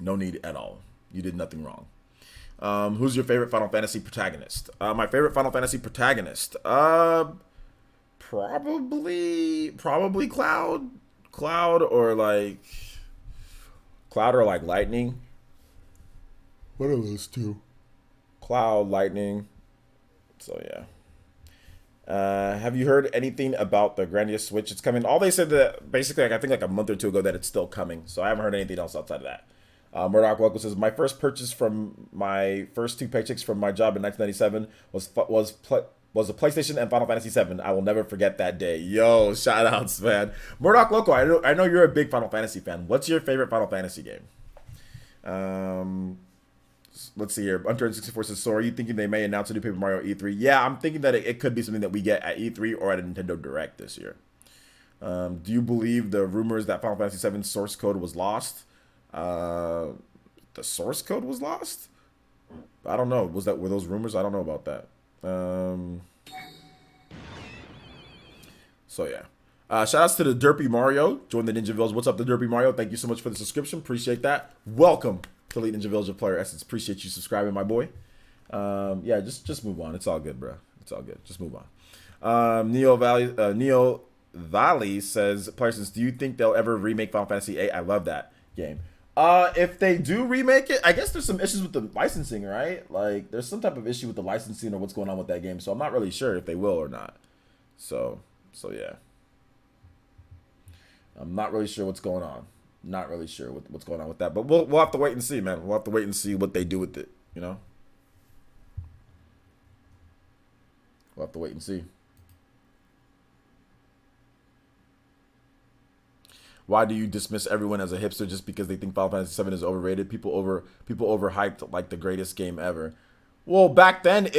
no need at all. You did nothing wrong. Who's your favorite Final Fantasy protagonist? My favorite Final Fantasy protagonist, probably Cloud or like Lightning. What are those two? Cloud, Lightning. So yeah. Have you heard anything about the Grandia Switch? It's coming. All they said that basically, like, I think like a month or two ago that it's still coming. So I haven't heard anything else outside of that. Murdoch Local says, my first purchase from my first 2 paychecks from my job in 1997 was a PlayStation and Final Fantasy 7. I will never forget that day. Yo, shout outs, man. Murdoch Local, I know you're a big Final Fantasy fan. What's your favorite Final Fantasy game? let's see here. Unturned 64 says, so are you thinking they may announce a new Paper Mario E3? Yeah, I'm thinking that it could be something that we get at E3 or at a Nintendo Direct this year. Do you believe the rumors that Final Fantasy VII source code was lost? The source code was lost? I don't know. Were those rumors? I don't know about that. So yeah. Shout outs to the Derpy Mario. Join the Ninja Village. What's up, the Derpy Mario? Thank you so much for the subscription. Appreciate that. Welcome to Elite Ninja Village of Player Essence. Appreciate you subscribing, my boy. Yeah, just move on. It's all good, bro. It's all good. Just move on. Neo Valley says, Player Essence, do you think they'll ever remake Final Fantasy VIII? I love that game. If they do remake it, I guess there's some issues with the licensing, right? Like, there's some type of issue with the licensing or what's going on with that game. So I'm not really sure if they will or not. So yeah. I'm not really sure what's going on. Not really sure what's going on with that. But we'll have to wait and see, man. We'll have to wait and see what they do with it, you know? We'll have to wait and see. Why do you dismiss everyone as a hipster just because they think Final Fantasy VII is overrated? People overhyped like the greatest game ever. Well, back then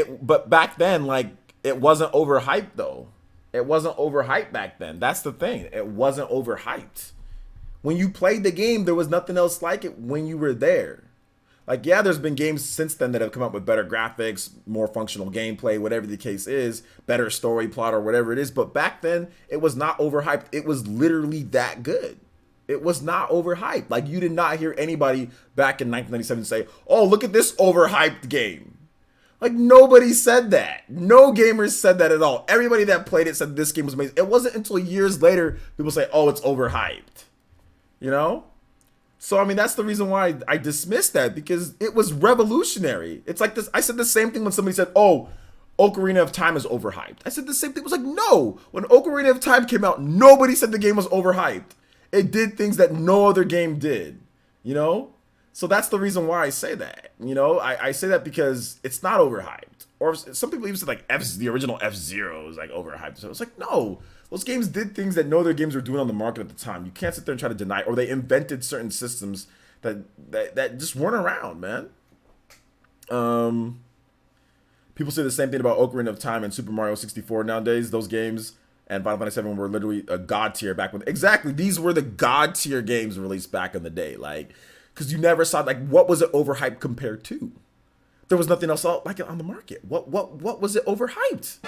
like it wasn't overhyped though. It wasn't overhyped back then. That's the thing. It wasn't overhyped. When you played the game, there was nothing else like it when you were there. Like, yeah, there's been games since then that have come up with better graphics, more functional gameplay, whatever the case is, better story plot or whatever it is. But back then, it was not overhyped. It was literally that good. It was not overhyped. Like, you did not hear anybody back in 1997 say, oh, look at this overhyped game. Like, nobody said that. No gamers said that at all. Everybody that played it said this game was amazing. It wasn't until years later people say, oh, it's overhyped. You know? So, I mean, that's the reason why I dismissed that, because it was revolutionary. It's like this. I said the same thing when somebody said, oh, Ocarina of Time is overhyped. I said the same thing. It was like, no. When Ocarina of Time came out, nobody said the game was overhyped. It did things that no other game did. You know? So that's the reason why I say that. You know, I say that because it's not overhyped. Or some people even say like the original F-Zero is like overhyped. So it's like, no, those games did things that no other games were doing on the market at the time. You can't sit there and try to deny, or they invented certain systems that just weren't around, man. People say the same thing about Ocarina of Time and Super Mario 64 nowadays. Those games and Final Fantasy VII were literally a god tier back when. Exactly, these were the god tier games released back in the day, like. Because you never saw, like, what was it overhyped compared to? There was nothing else like it on the market. What was it overhyped?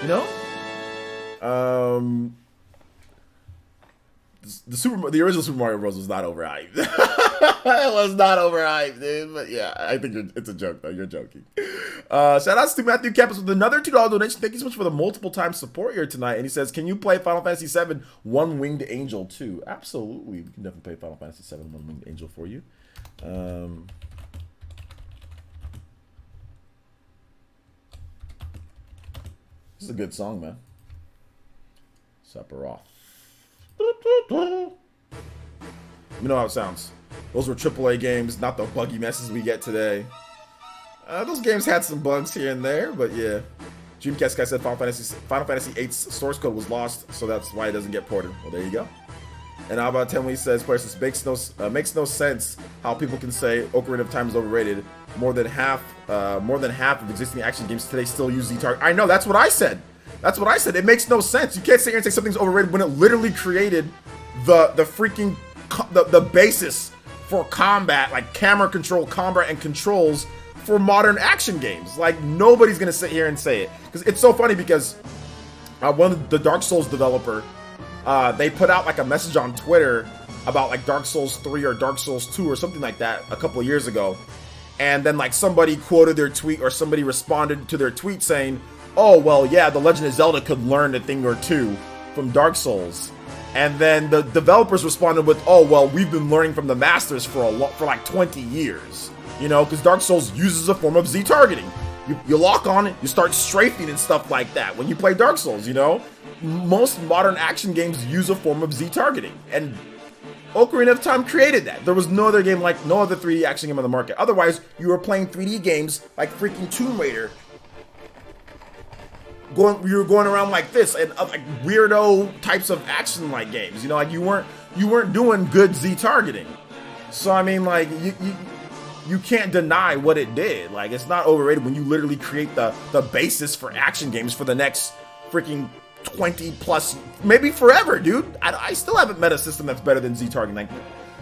You know? The original Super Mario Bros. Was not overhyped. It was not overhyped, dude. But yeah, I think it's a joke, though. You're joking. Shout outs to Matthew Campus with another $2 donation. Thank you so much for the multiple time support here tonight. And he says, can you play Final Fantasy VII One Winged Angel 2? Absolutely. We can definitely play Final Fantasy VII One Winged Angel for you. This is a good song, man. Sephiroth. You know how it sounds. Those were AAA games, not the buggy messes we get today. Those games had some bugs here and there, but yeah. Dreamcast guy said Final Fantasy VIII's source code was lost, so that's why it doesn't get ported. Well, there you go. And how about Tenwei says, "Players, makes no sense how people can say Ocarina of Time is overrated. More than half of existing action games today still use Z-Target." I know, that's what I said. That's what I said. It makes no sense. You can't sit here and say something's overrated when it literally created the freaking the basis for combat, like camera control, combat, and controls for modern action games. Like, nobody's gonna sit here and say it, because it's so funny, because one of the Dark Souls developer, they put out like a message on Twitter about like Dark Souls 3 or Dark Souls 2 or something like that a couple of years ago, and then like somebody quoted their tweet, or somebody responded to their tweet saying, oh well, yeah, The Legend of Zelda could learn a thing or two from Dark Souls. And then the developers responded with, oh well, we've been learning from the masters for like 20 years. You know, because Dark Souls uses a form of Z-targeting. You lock on it, you start strafing and stuff like that when you play Dark Souls, you know? Most modern action games use a form of Z-targeting. And Ocarina of Time created that. There was no other game, like no other 3D action game on the market. Otherwise, you were playing 3D games like freaking Tomb Raider. You were going around like this, and like weirdo types of action-like games. You know, like you weren't doing good Z-targeting. So I mean, like you can't deny what it did. Like, it's not overrated when you literally create the basis for action games for the next freaking 20 plus, maybe forever, dude. I still haven't met a system that's better than Z targeting. Like,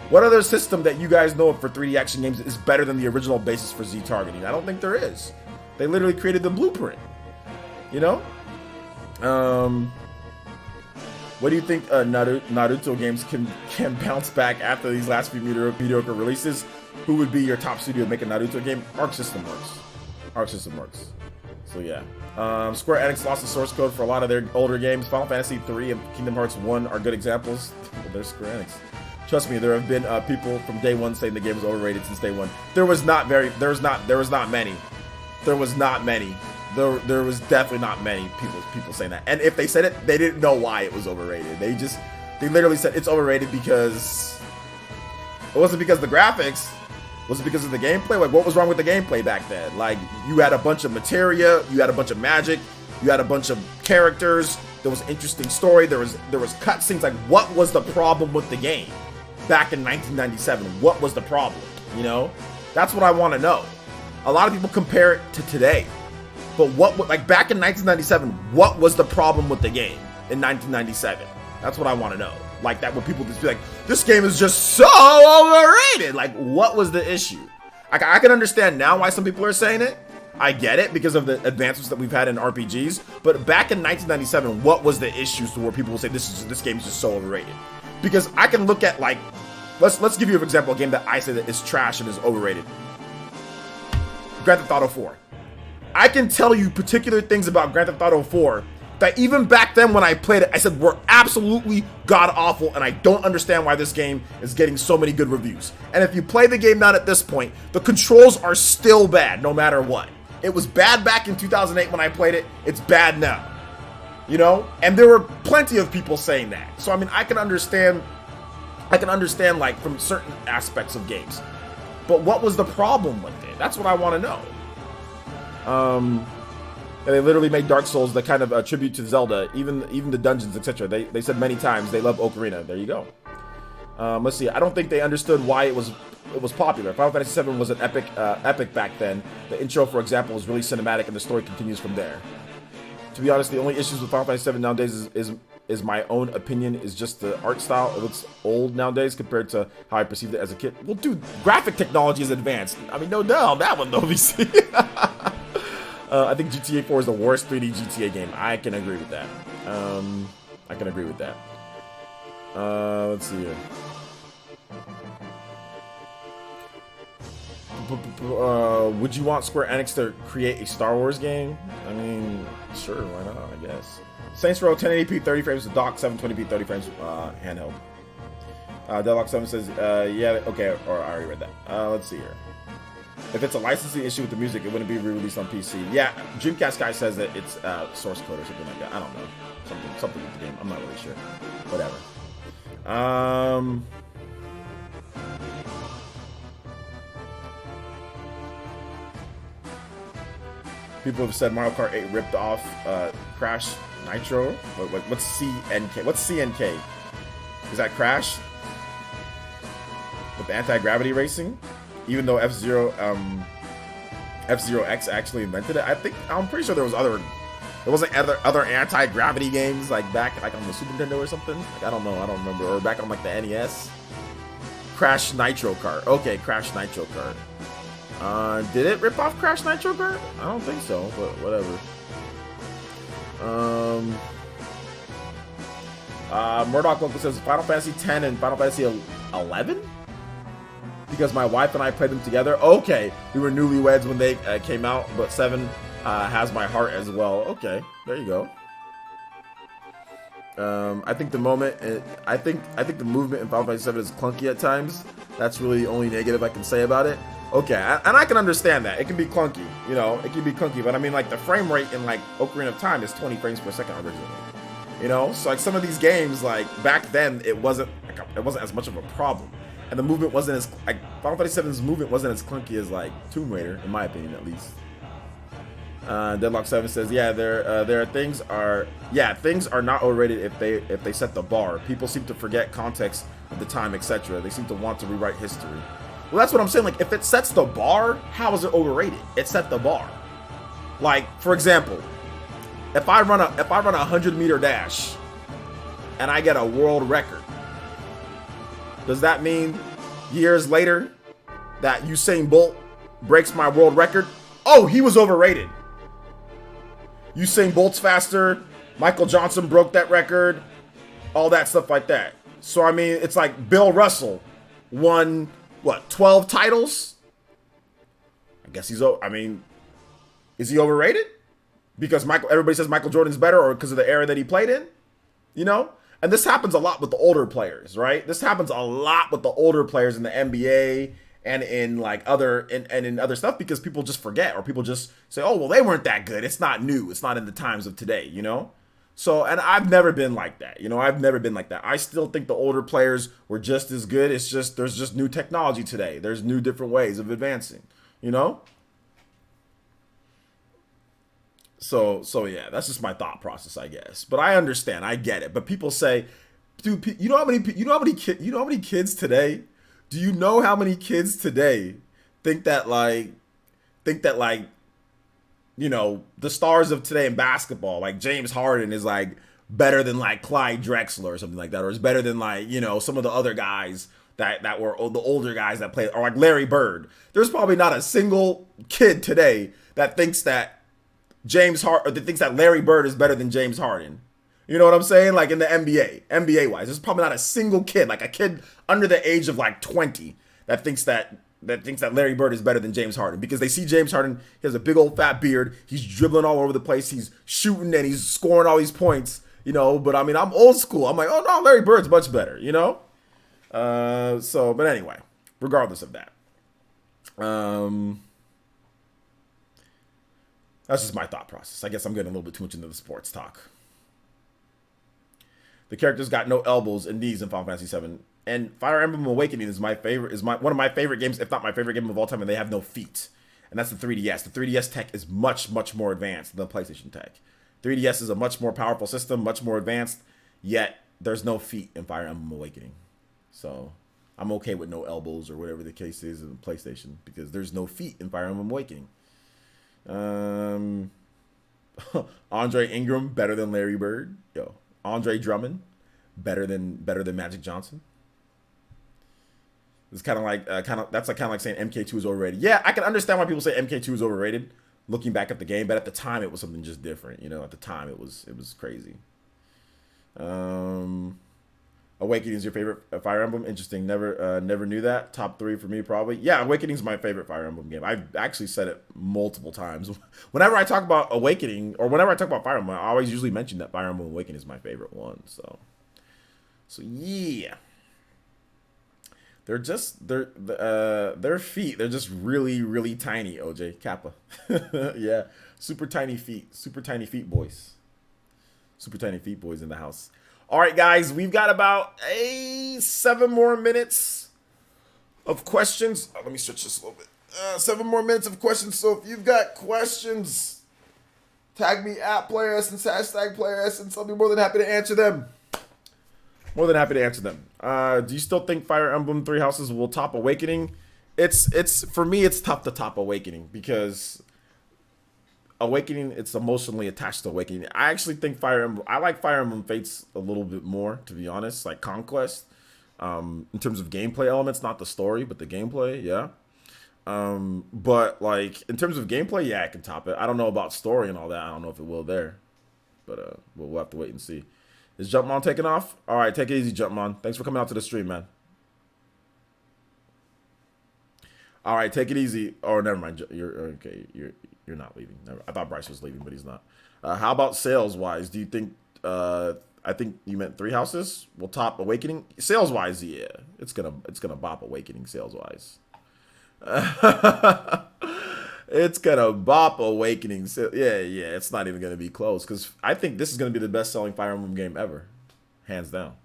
what other system that you guys know of for 3D action games is better than the original basis for Z targeting? I don't think there is. They literally created the blueprint, you know? What do you think Naruto games can bounce back after these last few mediocre releases? Who would be your top studio to make a Naruto game? Arc System works. Arc System works. So yeah. Square Enix lost the source code for a lot of their older games. Final Fantasy 3 and Kingdom Hearts 1 are good examples. Well, they're Square Enix. Trust me, there have been people from day one saying the game was overrated since day one. There was not many. There was definitely not many people saying that. And if they said it, they didn't know why it was overrated. They literally said it's overrated because it wasn't because of the graphics. Was it because of the gameplay? Like, what was wrong with the gameplay back then? Like, you had a bunch of materia, you had a bunch of magic, you had a bunch of characters. There was interesting story. There was cutscenes. Like, what was the problem with the game back in 1997? What was the problem? You know, that's what I want to know. A lot of people compare it to today, but like back in 1997, what was the problem with the game in 1997? That's what I want to know. Like that, when people just be like, this game is just so overrated. Like, what was the issue? I can understand now why some people are saying it. I get it because of the advancements that we've had in RPGs. But back in 1997, what was the issues to where people will say this game is just so overrated? Because I can look at, like, let's give you an example, a game that I say that is trash and is overrated. Grand Theft Auto 4. I can tell you particular things about Grand Theft Auto 4 that even back then when I played it, I said were absolutely god-awful, and I don't understand why this game is getting so many good reviews. And if you play the game now at this point, the controls are still bad no matter what. It was bad back in 2008 when I played it, it's bad now. You know? And there were plenty of people saying that. So I mean, I can understand like from certain aspects of games. But what was the problem with it? That's what I want to know. And they literally made Dark Souls the kind of a tribute to Zelda, even the dungeons, etc. They said many times they love Ocarina. There you go. Let's see. I don't think they understood why it was popular. Final Fantasy VII was an epic back then. The intro, for example, was really cinematic, and the story continues from there. To be honest, the only issues with Final Fantasy VII nowadays is my own opinion, is just the art style. It looks old nowadays compared to how I perceived it as a kid. Well, dude, graphic technology is advanced. I mean, no doubt that one, though. We see. I think GTA 4 is the worst 3D GTA game. I can agree with that. Let's see here. Would you want Square Enix to create a Star Wars game? I mean, sure, why not, I guess. Saints Row 1080p 30 frames with dock, 720p 30 frames handheld. Deadlock 7 says, yeah, okay, or I already read that. Let's see here. If it's a licensing issue with the music, it wouldn't be re-released on PC. Yeah, Dreamcast guy says that it's source code or something like that. I don't know. Something with the game. I'm not really sure. Whatever. People have said Mario Kart 8 ripped off Crash Nitro. What's CNK? What's CNK? Is that Crash? With the anti-gravity racing? Even though F-Zero X actually invented it, I'm pretty sure there wasn't other anti-gravity games like back like on the Super Nintendo or something. Like, I don't know, I don't remember. Or back on like the NES. Crash Nitro Kart. Okay, Crash Nitro Kart. Did it rip off Crash Nitro Kart? I don't think so, but whatever. Murdoch Local says Final Fantasy X and Final Fantasy 11? Because my wife and I played them together. Okay, we were newlyweds when they came out, but 7 has my heart as well. Okay, there you go. I think the movement in Final Fantasy VII is clunky at times. That's really the only negative I can say about it. Okay, and I can understand that. It can be clunky, you know, it can be clunky, but I mean, like, the frame rate in, like, Ocarina of Time is 20 frames per second originally. You know, so, like, some of these games, like, back then, it wasn't as much of a problem. And the movement wasn't as, like, Final Fantasy VII's movement wasn't as clunky as, like, Tomb Raider, in my opinion, at least. Deadlock 7 says, yeah, things are not overrated if they set the bar. People seem to forget context of the time, etc. They seem to want to rewrite history. Well, that's what I'm saying. Like, if it sets the bar, how is it overrated? It set the bar. Like, for example, if I run a 100-meter dash and I get a world record, does that mean years later that Usain Bolt breaks my world record? Oh, he was overrated. Usain Bolt's faster. Michael Johnson broke that record. All that stuff like that. So, I mean, it's like Bill Russell won, what, 12 titles? I guess he's, I mean, is he overrated? Because everybody says Michael Jordan's better, or because of the era that he played in? You know? And this happens a lot with the older players, right? This happens a lot with the older players in the NBA and in like in other stuff, because people just forget, or people just say, oh, well, they weren't that good. It's not new. It's not in the times of today, you know? So, and I've never been like that. You know, I've never been like that. I still think the older players were just as good. It's just, there's just new technology today. There's new different ways of advancing, you know? So yeah, that's just my thought process, I guess. But I understand, I get it. But people say, dude, you know how many kids today? Do you know how many kids today think that you know, the stars of today in basketball, like James Harden is like better than like Clyde Drexler or something like that, or is better than like, you know, some of the other guys that were the older guys that played, or like Larry Bird. There's probably not a single kid today that thinks that Larry Bird is better than James Harden. You know what I'm saying? Like in the NBA wise, there's probably not a single kid, like a kid under the age of like 20, that thinks that Larry Bird is better than James Harden, because they see James Harden, he has a big old fat beard, he's dribbling all over the place, he's shooting and he's scoring all these points, you know. But I mean, I'm old school. I'm like, oh no, Larry Bird's much better, you know. But anyway, regardless of that, that's just my thought process. I guess I'm getting a little bit too much into the sports talk. The characters got no elbows and knees in Final Fantasy VII. And Fire Emblem Awakening is one of my favorite games, if not my favorite game of all time, and they have no feet. And that's the 3DS. The 3DS tech is much, much more advanced than the PlayStation tech. 3DS is a much more powerful system, much more advanced, yet there's no feet in Fire Emblem Awakening. So I'm okay with no elbows or whatever the case is in the PlayStation, because there's no feet in Fire Emblem Awakening. Andre Ingram better than Larry Bird. Yo, Andre Drummond better than Magic Johnson. It's kind of like saying MK2 is overrated. Yeah, I can understand why people say MK2 is overrated, looking back at the game, but at the time it was something just different. You know, at the time it was crazy. Awakening is your favorite Fire Emblem? Interesting. Never knew that. Top 3 for me probably. Yeah, Awakening is my favorite Fire Emblem game. I've actually said it multiple times. Whenever I talk about Awakening, or whenever I talk about Fire Emblem, I always usually mention that Fire Emblem Awakening is my favorite one. So yeah. Their feet, they're just really, really tiny, OJ Kappa. Yeah, super tiny feet boys. Super tiny feet boys in the house. All right, guys, we've got about 7 more minutes of questions. Let me stretch this a little bit. 7 more minutes of questions. So if you've got questions, tag me at @PlayerEssence, #PlayerEssence. I'll be more than happy to answer them. Do you still think Fire Emblem Three Houses will top Awakening? It's for me, it's tough to top Awakening, because Awakening, it's emotionally attached to Awakening. I actually think I like Fire Emblem Fates a little bit more, to be honest, like Conquest. In terms of gameplay elements, not the story, but the gameplay, yeah. But like in terms of gameplay, yeah, I can top it. I don't know about story and all that. I don't know if it will there, but we'll have to wait and see. Is Jumpmon taking off? All right, take it easy, Jumpmon. Thanks for coming out to the stream, man. All right, take it easy. Oh, never mind. You're okay. You're not leaving. I thought Bryce was leaving, but he's not. How about sales wise? Do you think? I think you meant Three Houses will top Awakening. Sales wise, yeah, it's gonna bop Awakening sales wise. It's gonna bop Awakening. Yeah, it's not even gonna be close, because I think this is gonna be the best selling Fire Emblem game ever, hands down.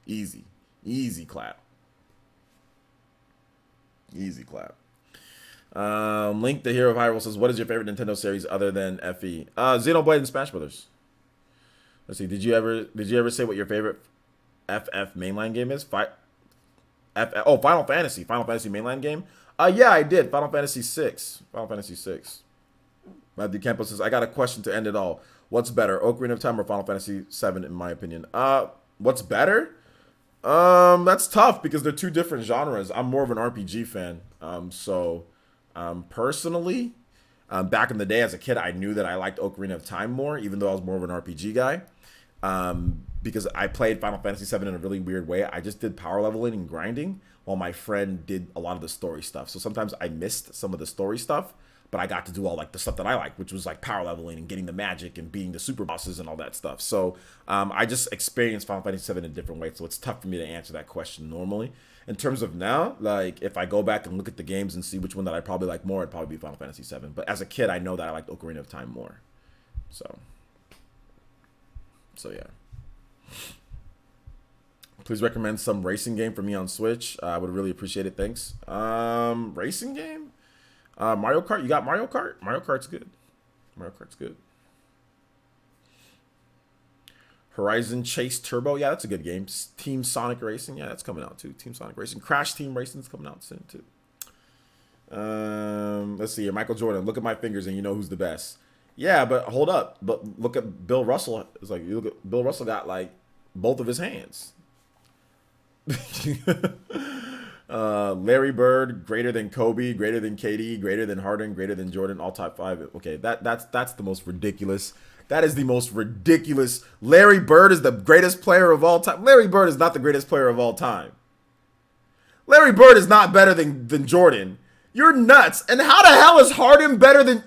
Easy clap. Link the Hero of Hyrule says, "What is your favorite Nintendo series other than FE?" Xenoblade and Smash Brothers. Let's see. Did you ever say what your favorite FF mainline game is? Final Fantasy mainline game. Yeah, I did. Final Fantasy 6. Final Fantasy 6. Matthew Campos says, I got a question to end it all. What's better, Ocarina of Time or Final Fantasy 7 in my opinion? What's better? That's tough because they're two different genres. I'm more of an RPG fan. Personally, back in the day as a kid, I knew that I liked Ocarina of Time more, even though I was more of an RPG guy. Because I played Final Fantasy 7 in a really weird way. I just did power leveling and grinding while my friend did a lot of the story stuff. So sometimes I missed some of the story stuff, but I got to do all like the stuff that I like, which was like power leveling and getting the magic and being the super bosses and all that stuff. So I just experienced Final Fantasy 7 in a different way. So it's tough for me to answer that question normally. In terms of now, like if I go back and look at the games and see which one that I probably like more, it'd probably be Final Fantasy 7. But as a kid, I know that I liked Ocarina of Time more. So yeah. Please recommend some racing game for me on Switch. I would really appreciate it. Thanks. Racing game? Mario Kart. You got Mario Kart? Mario Kart's good. Mario Kart's good. Horizon Chase Turbo. Yeah, that's a good game. Team Sonic Racing. Yeah, that's coming out too. Team Sonic Racing. Crash Team Racing's coming out soon too. Let's see here. Michael Jordan. Look at my fingers and you know who's the best. Yeah, but hold up. But look at Bill Russell. It's like you look at Bill Russell got like both of his hands. Larry Bird, greater than Kobe, greater than KD, greater than Harden, greater than Jordan, all top 5. Okay, that's the most ridiculous. That is the most ridiculous. Larry Bird is the greatest player of all time. Larry Bird is not the greatest player of all time. Larry Bird is not better than Jordan. You're nuts. And how the hell is Harden better than?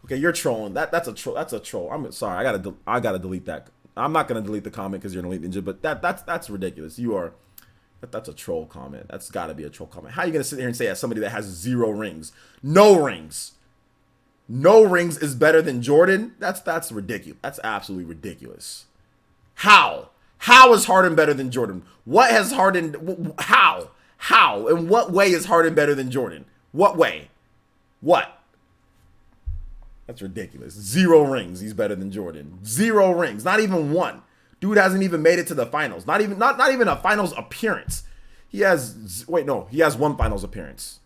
Okay, you're trolling. That's a troll. That's a troll. I'm sorry. I gotta delete that. I'm not gonna delete the comment because you're an elite ninja. But that's ridiculous. You are. That's a troll comment. That's got to be a troll comment. How are you going to sit here and say as somebody that has 0 rings, no rings is better than Jordan? That's ridiculous. That's absolutely ridiculous. How is Harden better than Jordan? What has Harden? How? In what way is Harden better than Jordan? What way? What? That's ridiculous. 0 rings. He's better than Jordan. 0 rings. Not even 1. Dude hasn't even made it to the finals. Not even a finals appearance. He has 1 finals appearance.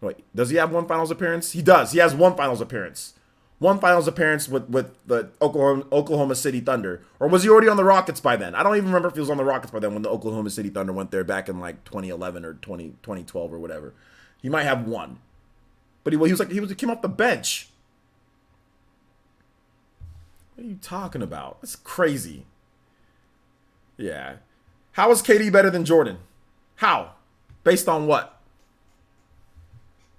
Wait, does he have 1 finals appearance? He does. He has 1 finals appearance. 1 finals appearance with the Oklahoma City Thunder. Or was he already on the Rockets by then? I don't even remember if he was on the Rockets by then when the Oklahoma City Thunder went there back in like 2011 or 2012 or whatever. He might have 1. But he came off the bench. What are you talking about? That's crazy. Yeah. How is KD better than Jordan? How? Based on what?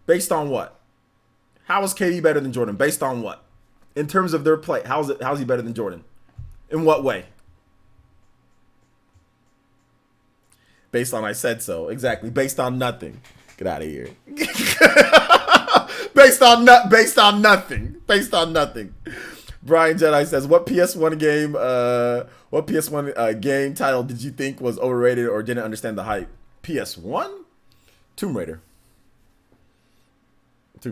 Based on what? How is KD better than Jordan? Based on what? In terms of their play, how's he better than Jordan? In what way? Based on I said so. Exactly. Based on nothing. Get out of here. Based on nothing. Based on nothing. Brian Jedi says, what PS1 game title did you think was overrated or didn't understand the hype? PS1? Tomb Raider. Do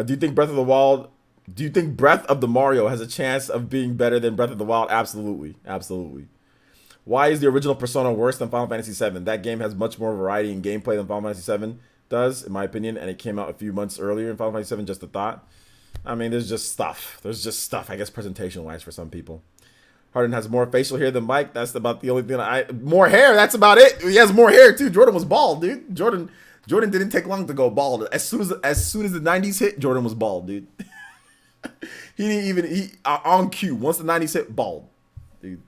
you think Breath of the Mario has a chance of being better than Breath of the Wild? Absolutely. Why is the original Persona worse than Final Fantasy VII? That game has much more variety in gameplay than Final Fantasy VII does, in my opinion, and it came out a few months earlier in Final Fantasy VII, just a thought. I mean, there's just stuff, I guess, presentation-wise for some people. Harden has more facial hair than Mike. That's about the only thing. More hair, that's about it. He has more hair, too. Jordan was bald, dude. Jordan didn't take long to go bald. As soon as the 90s hit, Jordan was bald, dude. He didn't even, on cue, once the 90s hit, bald. Dude.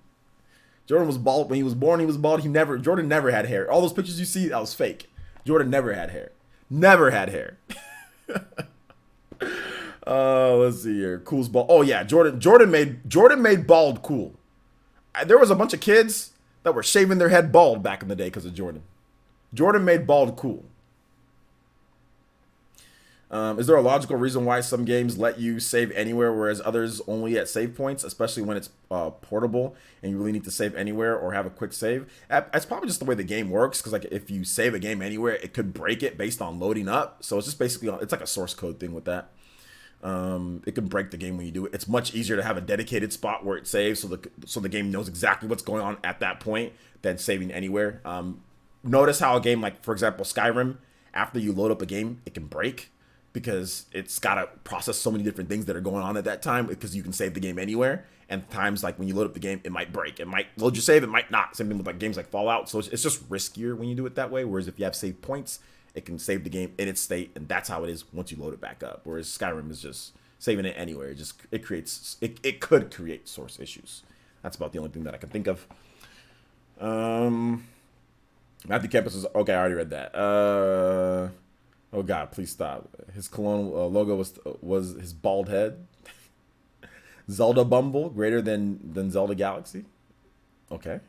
Jordan was bald. When he was born, he was bald. Jordan never had hair. All those pictures you see, that was fake. Jordan never had hair. Never had hair. Let's see here. Cool's bald. Oh yeah, Jordan made bald cool. There was a bunch of kids that were shaving their head bald back in the day because of Jordan. Jordan made bald cool. Is there a logical reason why some games let you save anywhere, whereas others only at save points, especially when it's portable and you really need to save anywhere or have a quick save? That's probably just the way the game works, because like if you save a game anywhere, it could break it based on loading up. So it's just basically, it's like a source code thing with that. It can break the game when you do it. It's much easier to have a dedicated spot where it saves, so the game knows exactly what's going on at that point than saving anywhere. notice how a game like, for example, Skyrim, after you load up a game, it can break because it's got to process so many different things that are going on at that time because you can save the game anywhere. And times like when you load up the game, it might break. It might load your save, it might not. Same thing with like games like Fallout. So it's just riskier when you do it that way. Whereas if you have save points, it can save the game in its state, and that's how it is once you load it back up. Whereas Skyrim is just saving it anywhere. It could create source issues. That's about the only thing that I can think of. Matthew Campus is okay. I already read that. Oh God, please stop. His cologne logo was his bald head. Zelda Bumble greater than Zelda Galaxy. Okay.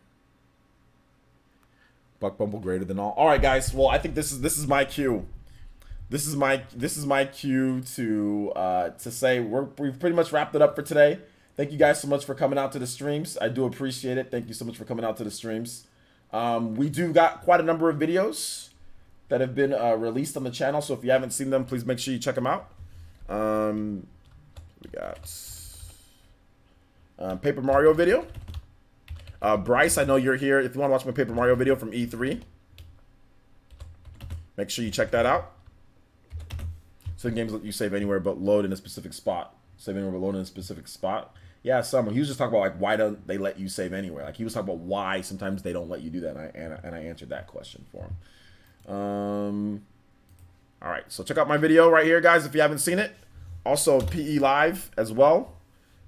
Buck Bumble greater than all. All right, guys. Well, I think this is my cue. This is my cue to say we've pretty much wrapped it up for today. Thank you guys so much for coming out to the streams. I do appreciate it. Thank you so much for coming out to the streams. We do got quite a number of videos that have been released on the channel. So if you haven't seen them, please make sure you check them out. We got Paper Mario video. Bryce, I know you're here. If you want to watch my Paper Mario video from E3, make sure you check that out. Some games let you save anywhere but load in a specific spot. Save anywhere but load in a specific spot. Yeah, some. He was just talking about like why don't they let you save anywhere? Like he was talking about why sometimes they don't let you do that, and I answered that question for him. All right, so check out my video right here, guys, if you haven't seen it. Also, PE Live as well.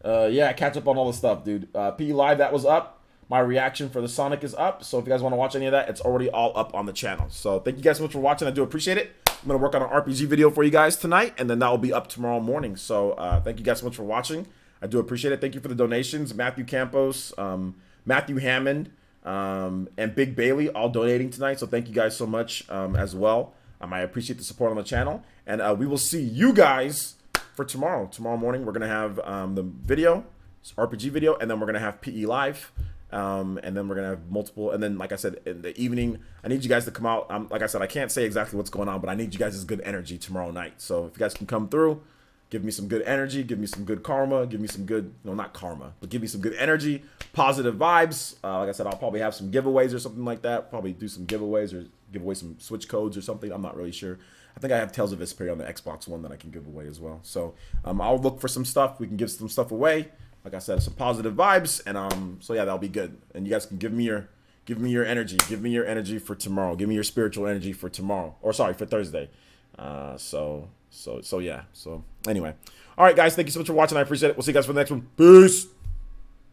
Yeah, catch up on all the stuff, dude. PE Live, that was up. My reaction for the Sonic is up. So if you guys want to watch any of that, it's already all up on the channel. So thank you guys so much for watching. I do appreciate it. I'm going to work on an RPG video for you guys tonight, and then that will be up tomorrow morning. So thank you guys so much for watching. I do appreciate it. Thank you for the donations. Matthew Campos, Matthew Hammond, and Big Bailey all donating tonight. So thank you guys so much as well. I appreciate the support on the channel. And we will see you guys for tomorrow. Tomorrow morning, we're going to have the video, RPG video, and then we're going to have PE Live. And then we're going to have multiple. And then, like I said, in the evening, I need you guys to come out. Like I said, I can't say exactly what's going on, but I need you guys' good energy tomorrow night. So if you guys can come through, give me some good energy, give me some good karma, give me some good, no, not karma, but give me some good energy, positive vibes. Like I said, I'll probably have some giveaways or something like that. Probably do some giveaways or give away some Switch codes or something. I'm not really sure. I think I have Tales of Vesperia on the Xbox One that I can give away as well. So I'll look for some stuff. We can give some stuff away. Like I said, some positive vibes, and so yeah, that'll be good. And you guys can give me your energy. Give me your energy for tomorrow. Give me your spiritual energy for tomorrow, or sorry, for Thursday. So yeah. So anyway, all right, guys, thank you so much for watching. I appreciate it. We'll see you guys for the next one. Peace.